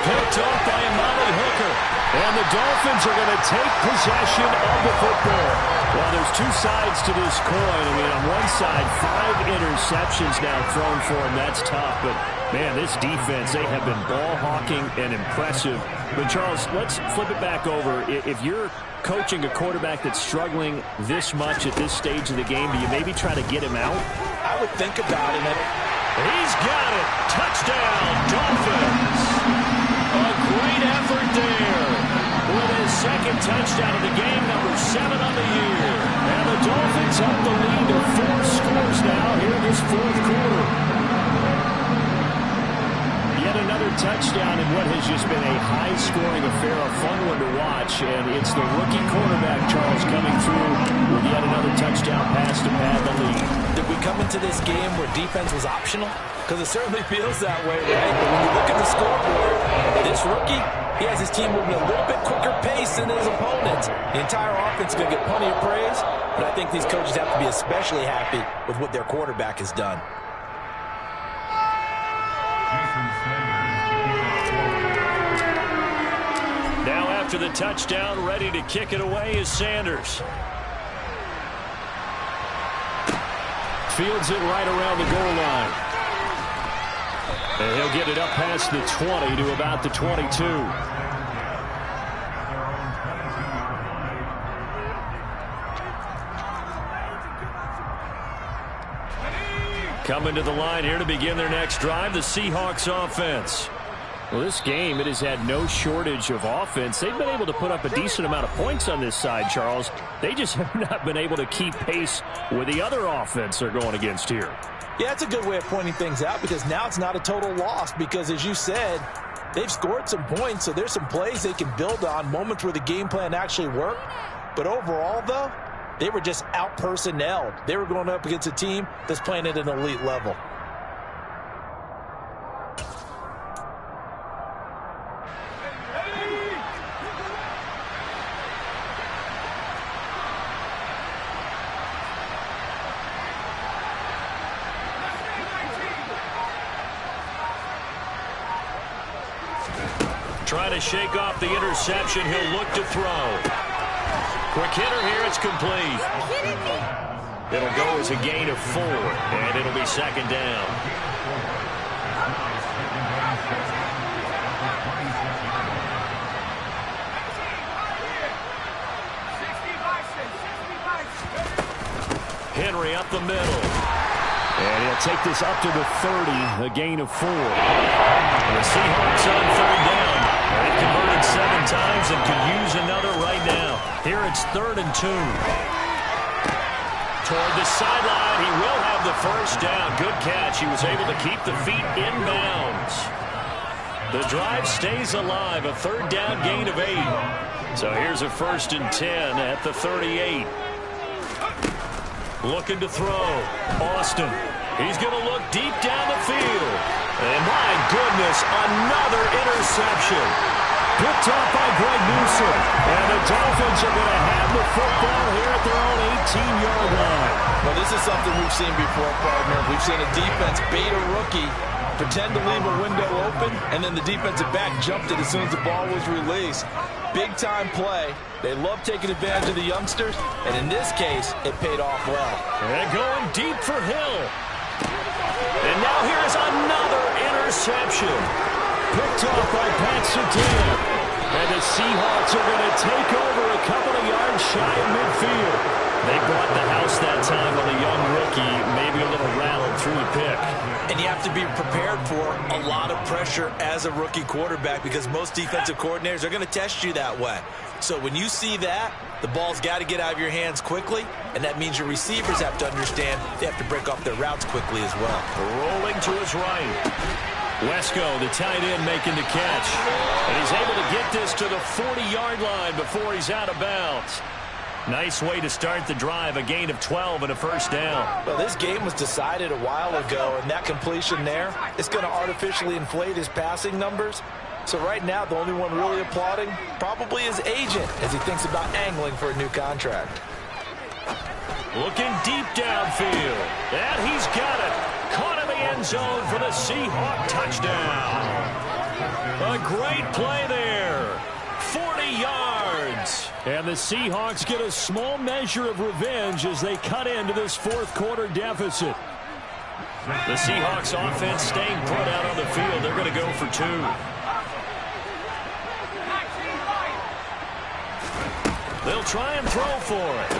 Picked off by Amani Hooker. And the Dolphins are going to take possession of the football. Well, there's 2 sides to this coin. I mean, on one side, 5 interceptions now thrown for him. That's tough. But, man, this defense, they have been ball hawking and impressive. But, Charles, let's flip it back over. If you're coaching a quarterback that's struggling this much at this stage of the game, do you maybe try to get him out? I would think about it. He's got it. Touchdown, Dolphins. A great effort there. With his second touchdown of the game, number 7 on the year. And the Dolphins up the lead to 4 scores now here in this fourth quarter. Yet another touchdown in what has just been a high-scoring affair, a fun one to watch. And it's the rookie quarterback, Charles, coming through with yet another touchdown pass to pad the lead. Did we come into this game where defense was optional? Because it certainly feels that way, right? But when you look at the scoreboard, this rookie, he has his team moving at a little bit quicker pace than his opponents. The entire offense is going to get plenty of praise, but I think these coaches have to be especially happy with what their quarterback has done. Now after the touchdown, ready to kick it away is Sanders. Fields it right around the goal line. And he'll get it up past the 20 to about the 22. Coming to the line here to begin their next drive, the Seahawks offense. Well, this game, it has had no shortage of offense. They've been able to put up a decent amount of points on this side, Charles. They just have not been able to keep pace with the other offense they're going against here. Yeah, that's a good way of pointing things out because now it's not a total loss because, as you said, they've scored some points, so there's some plays they can build on, moments where the game plan actually worked. But overall, though, they were just out-personnelled. They were going up against a team that's playing at an elite level. Trying to shake off the interception. He'll look to throw. Quick hitter here. It's complete. It'll go as a gain of 4, and it'll be second down. Henry up the middle. And he'll take this up to the 30, a gain of 4. And the Seahawks on third down. They've converted 7 times and could use another right now. Here it's 3rd and 2. Toward the sideline, he will have the first down. Good catch. He was able to keep the feet in bounds. The drive stays alive, a 3rd down gain of 8. So here's a 1st and 10 at the 38. Looking to throw. Austin. He's going to look deep down the field. And my goodness, another interception. Picked off by Greg Newsome. And the Dolphins are going to have the football here at their own 18-yard line. Well, this is something we've seen before, partner. We've seen a defense bait a rookie, pretend to leave a window open, and then the defensive back jumped it as soon as the ball was released. Big-time play. They love taking advantage of the youngsters, and in this case, it paid off well. And going deep for Hill. And now here is another interception. Picked off by Pat Surtain. And the Seahawks are going to take over a couple of yards shy of midfield. They brought the house that time on the young rookie, maybe a little rattled through the pick. And you have to be prepared for a lot of pressure as a rookie quarterback because most defensive coordinators are going to test you that way. So when you see that, the ball's got to get out of your hands quickly, and that means your receivers have to understand they have to break off their routes quickly as well. Rolling to his right. Wesco, the tight end, making the catch. And he's able to get this to the 40-yard line before he's out of bounds. Nice way to start the drive, a gain of 12 and a first down. Well, this game was decided a while ago, and that completion there is going to artificially inflate his passing numbers. So right now, the only one really applauding probably his agent as he thinks about angling for a new contract. Looking deep downfield. And he's got it. Caught in the end zone for the Seahawk touchdown. A great play there. 40 yards. And the Seahawks get a small measure of revenge as they cut into this fourth quarter deficit. The Seahawks offense staying put out on the field. They're going to go for two. They'll try and throw for it.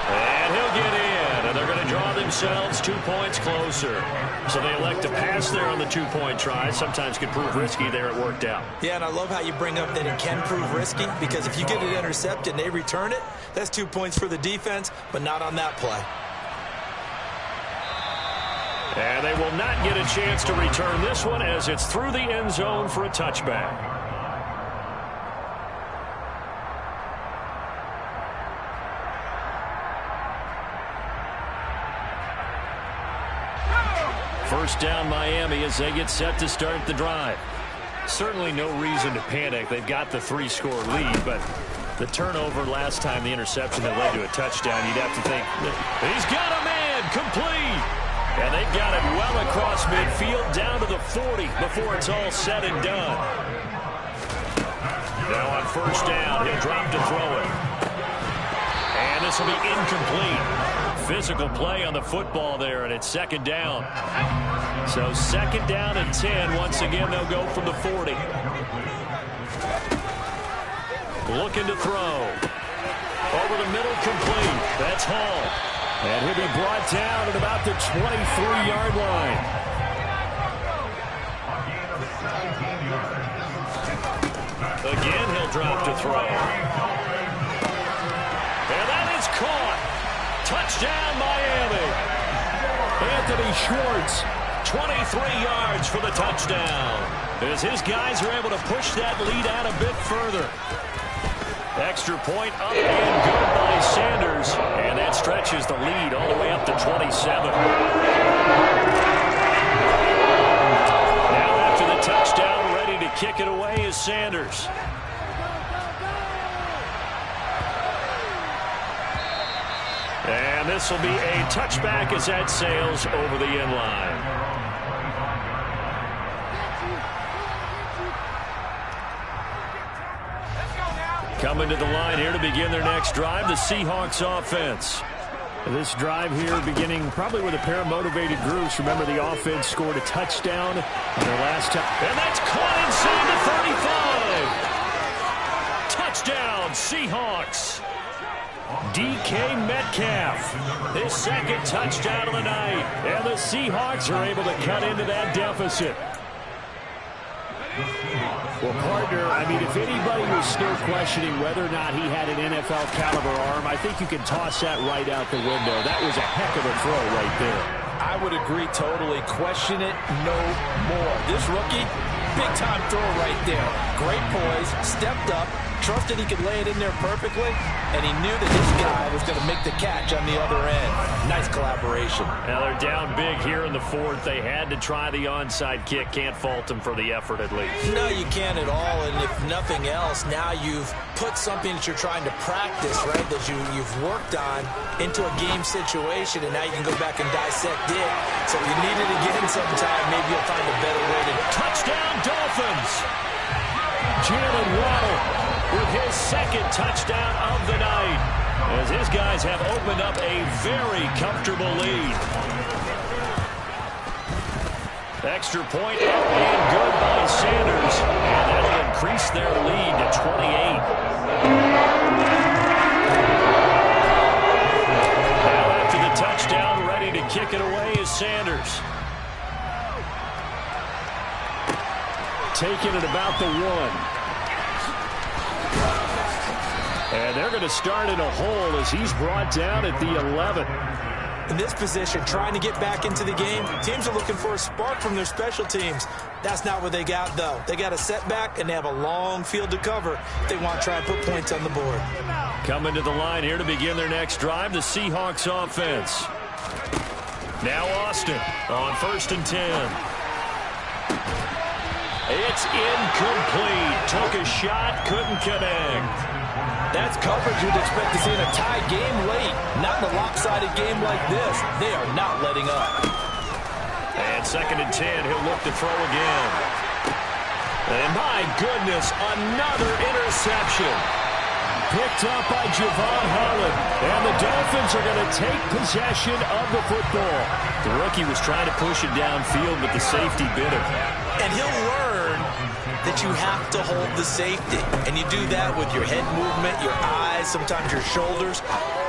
And he'll get in. And they're going to draw themselves 2 points closer. So they elect to pass there on the two-point try. Sometimes could prove risky there. It worked out. Yeah, and I love how you bring up that it can prove risky because if you get it intercepted and they return it, that's 2 points for the defense, but not on that play. And they will not get a chance to return this one as it's through the end zone for a touchback. First down Miami as they get set to start the drive. Certainly no reason to panic. They've got the 3-score lead, but the turnover last time, the interception that led to a touchdown, you'd have to think, he's got a man, complete. And they've got it well across midfield down to the 40 before it's all said and done. Now on first down, he'll drop to throw it. And this will be incomplete. Physical play on the football there, and it's second down. So second down and 10. Once again, they'll go from the 40. Looking to throw. Over the middle, complete. That's Hall. And he'll be brought down at about the 23-yard line. Again, he'll drop to throw. And that is caught. Touchdown, Miami. Anthony Schwartz, 23 yards for the touchdown. As his guys are able to push that lead out a bit further. Extra point up and good by Sanders. And that stretches the lead all the way up to 27. Now after the touchdown, ready to kick it away is Sanders. And this will be a touchback as that sails over the end line. Coming to the line here to begin their next drive, the Seahawks offense. This drive here beginning probably with a pair of motivated groups. Remember, the offense scored a touchdown on their last time. And that's caught inside the 35. Touchdown, Seahawks. DK Metcalf, his second touchdown of the night. And the Seahawks are able to cut into that deficit. Well, partner, I mean, if anybody was still questioning whether or not he had an NFL caliber arm, I think you can toss that right out the window. That was a heck of a throw right there. I would agree totally. Question it no more. This rookie, big-time throw right there. Great poise, stepped up, trusted he could lay it in there perfectly, and he knew that his guy was going to make the catch on the other end. Nice collaboration. Now they're down big here in the fourth. They had to try the onside kick. Can't fault them for the effort at least. No, you can't at all, and if nothing else, now you've put something that you're trying to practice, right, that you've worked on into a game situation, and now you can go back and dissect it. So if you need it again sometime, maybe you'll find a better way to... Touchdown, Dolphins! Jalen Waddle with his second touchdown of the night, as his guys have opened up a very comfortable lead. Extra point up and good by Sanders, and that'll increase their lead to 28. taken at about the 1. And they're going to start in a hole as he's brought down at the 11. In this position, trying to get back into the game, teams are looking for a spark from their special teams. That's not what they got, though. They got a setback, and they have a long field to cover if they want to try and put points on the board. Coming to the line here to begin their next drive, the Seahawks offense. Now Austin on 1st and 10. It's incomplete. Took a shot, couldn't connect. That's coverage you'd expect to see in a tie game late. Not in a lopsided game like this. They are not letting up. And 2nd and 10, he'll look to throw again. And my goodness, another interception. Picked up by Javon Holland. And the Dolphins are going to take possession of the football. The rookie was trying to push it downfield, but the safety bit him. And he'll learn that you have to hold the safety. And you do that with your head movement, your eyes, sometimes your shoulders.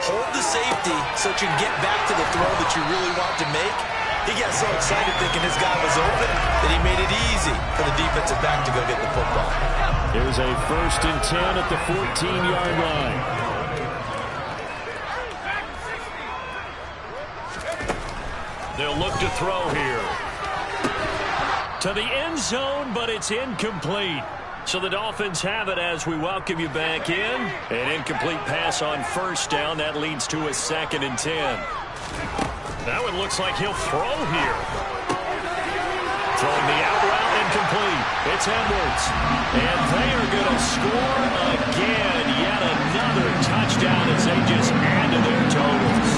Hold the safety so that you can get back to the throw that you really want to make. He got so excited thinking his guy was open that he made it easy for the defensive back to go get the football. Here's a 1st and 10 at the 14-yard line. They'll look to throw here. To the end zone, but it's incomplete. So the Dolphins have it as we welcome you back in. An incomplete pass on 1st down. That leads to a 2nd and 10. That one looks like he'll throw here. Throwing the out route, incomplete. It's Edwards. And they are going to score again. Yet another touchdown as they just add to their totals.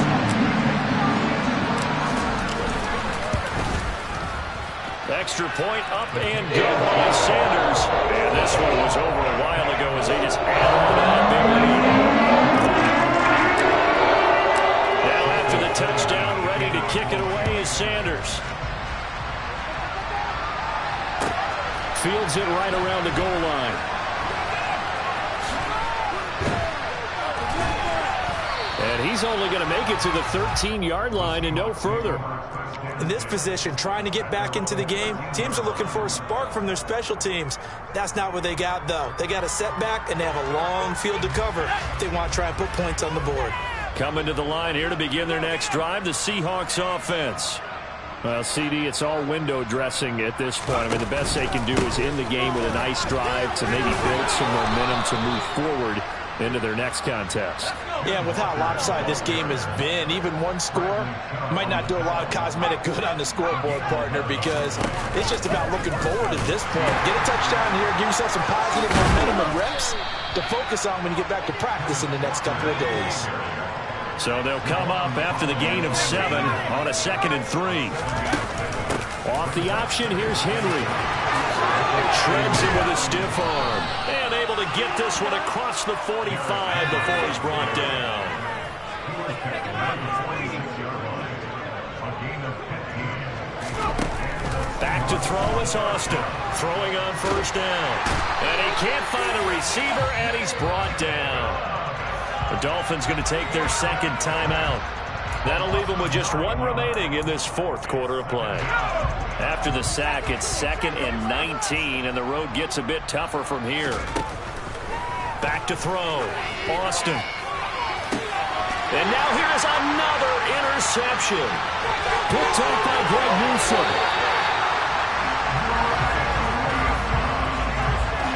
Extra point up and good by Sanders. And this one was over a while ago as they just add on to that big lead. Now after the touchdown, ready to kick it away is Sanders. Fields it right around the goal line. And he's only going to make it to the 13-yard line and no further. In this position, trying to get back into the game, teams are looking for a spark from their special teams. That's not what they got, though. They got a setback, and they have a long field to cover if they want to try and put points on the board. Coming to the line here to begin their next drive, the Seahawks offense. Well, CD, it's all window dressing at this point. I mean, the best they can do is end the game with a nice drive to maybe build some momentum to move forward into their next contest. Yeah, with how lopsided this game has been, even one score might not do a lot of cosmetic good on the scoreboard, partner, because it's just about looking forward at this point. Get a touchdown here, give yourself some positive momentum and reps to focus on when you get back to practice in the next couple of days. So they'll come up after the gain of 7 on a 2nd and 3. Off the option, here's Henry. Shreds him with a stiff arm. And able to get this one across the 45 before he's brought down. Back to throw is Austin. Throwing on 1st down. And he can't find a receiver, and he's brought down. The Dolphins going to take their 2nd timeout. That'll leave them with just 1 remaining in this 4th quarter of play. After the sack, it's 2nd and 19, and the road gets a bit tougher from here. Back to throw. Austin. And now here's another interception. Picked up by Greg Newsome.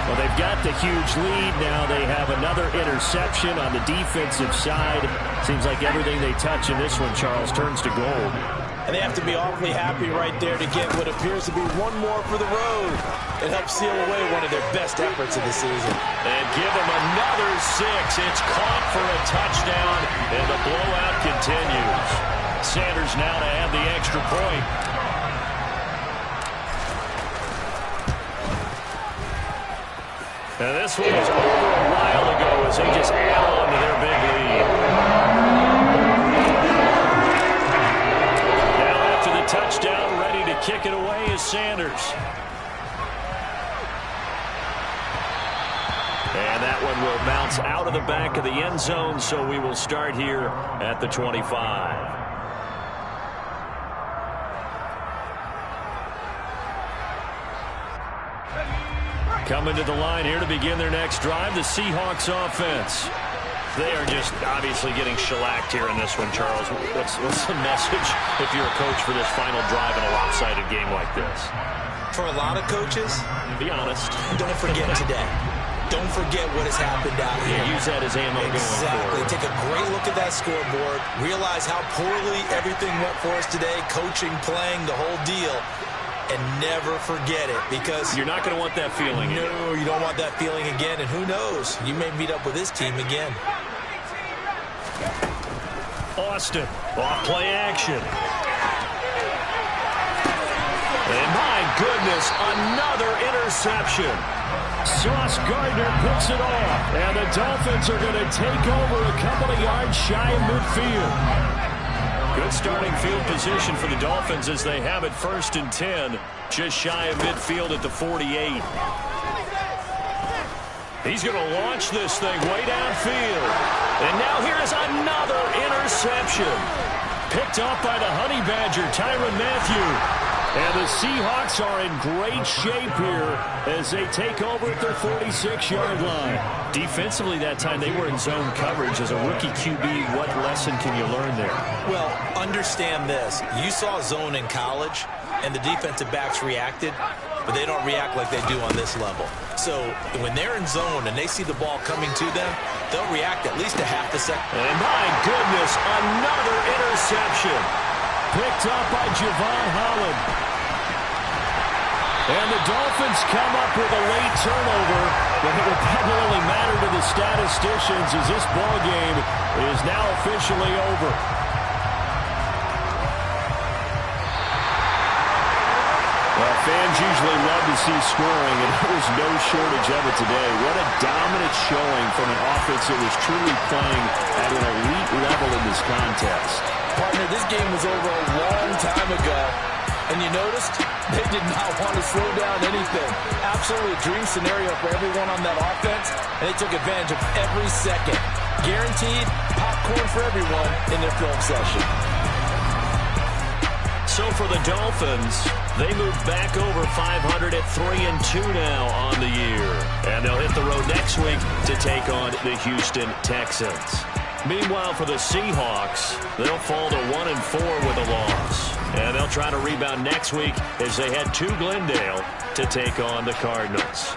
Well, they've got the huge lead now. They have another interception on the defensive side. Seems like everything they touch in this one, Charles, turns to gold. And they have to be awfully happy right there to get what appears to be one more for the road. It helps seal away one of their best efforts of the season. And give them another 6. It's caught for a touchdown, and the blowout continues. Sanders now to add the extra point. Now this one was over a while ago as they just add on to their big lead. Now after the touchdown, ready to kick it away is Sanders. And that one will bounce out of the back of the end zone, so we will start here at the 25. Coming to the line here to begin their next drive, the Seahawks offense. They are just obviously getting shellacked here in this one, Charles. What's the message if you're a coach for this final drive in a lopsided game like this? For a lot of coaches, be honest, don't forget today. Don't forget what has happened out here. Yeah, use that as ammo going forward. Exactly. Take a great look at that scoreboard. Realize how poorly everything went for us today. Coaching, playing, the whole deal. And never forget it, because you're not going to want that feeling again. No, you don't want that feeling again. And who knows? You may meet up with this team again. Austin, off play action. And my goodness, another interception. Sauce Gardner picks it off. And the Dolphins are going to take over a couple of yards shy of midfield. Good starting field position for the Dolphins as they have it 1st and 10, just shy of midfield at the 48. He's going to launch this thing way downfield. And now here's another interception. Picked up by the Honey Badger, Tyrann Mathieu. And the Seahawks are in great shape here as they take over at their 46-yard line. Defensively that time, they were in zone coverage. As a rookie QB, what lesson can you learn there? Well, understand this. You saw zone in college, and the defensive backs reacted, but they don't react like they do on this level. So when they're in zone and they see the ball coming to them, they'll react at least a half a second. And my goodness, another interception. Picked up by Javon Holland. And the Dolphins come up with a late turnover, but it will probably only matter to the statisticians as this ball game is now officially over. Well, fans usually love to see scoring, and there was no shortage of it today. What a dominant showing from an offense that was truly playing at an elite level in this contest. Partner, this game was over a long time ago. And you noticed they did not want to slow down anything. Absolutely a dream scenario for everyone on that offense, and they took advantage of every second. Guaranteed popcorn for everyone in their film session. So for the Dolphins, they move back over 500 at 3-2 now on the year. And they'll hit the road next week to take on the Houston Texans. Meanwhile, for the Seahawks, they'll fall to 1-4 with a loss. And they'll try to rebound next week as they head to Glendale to take on the Cardinals.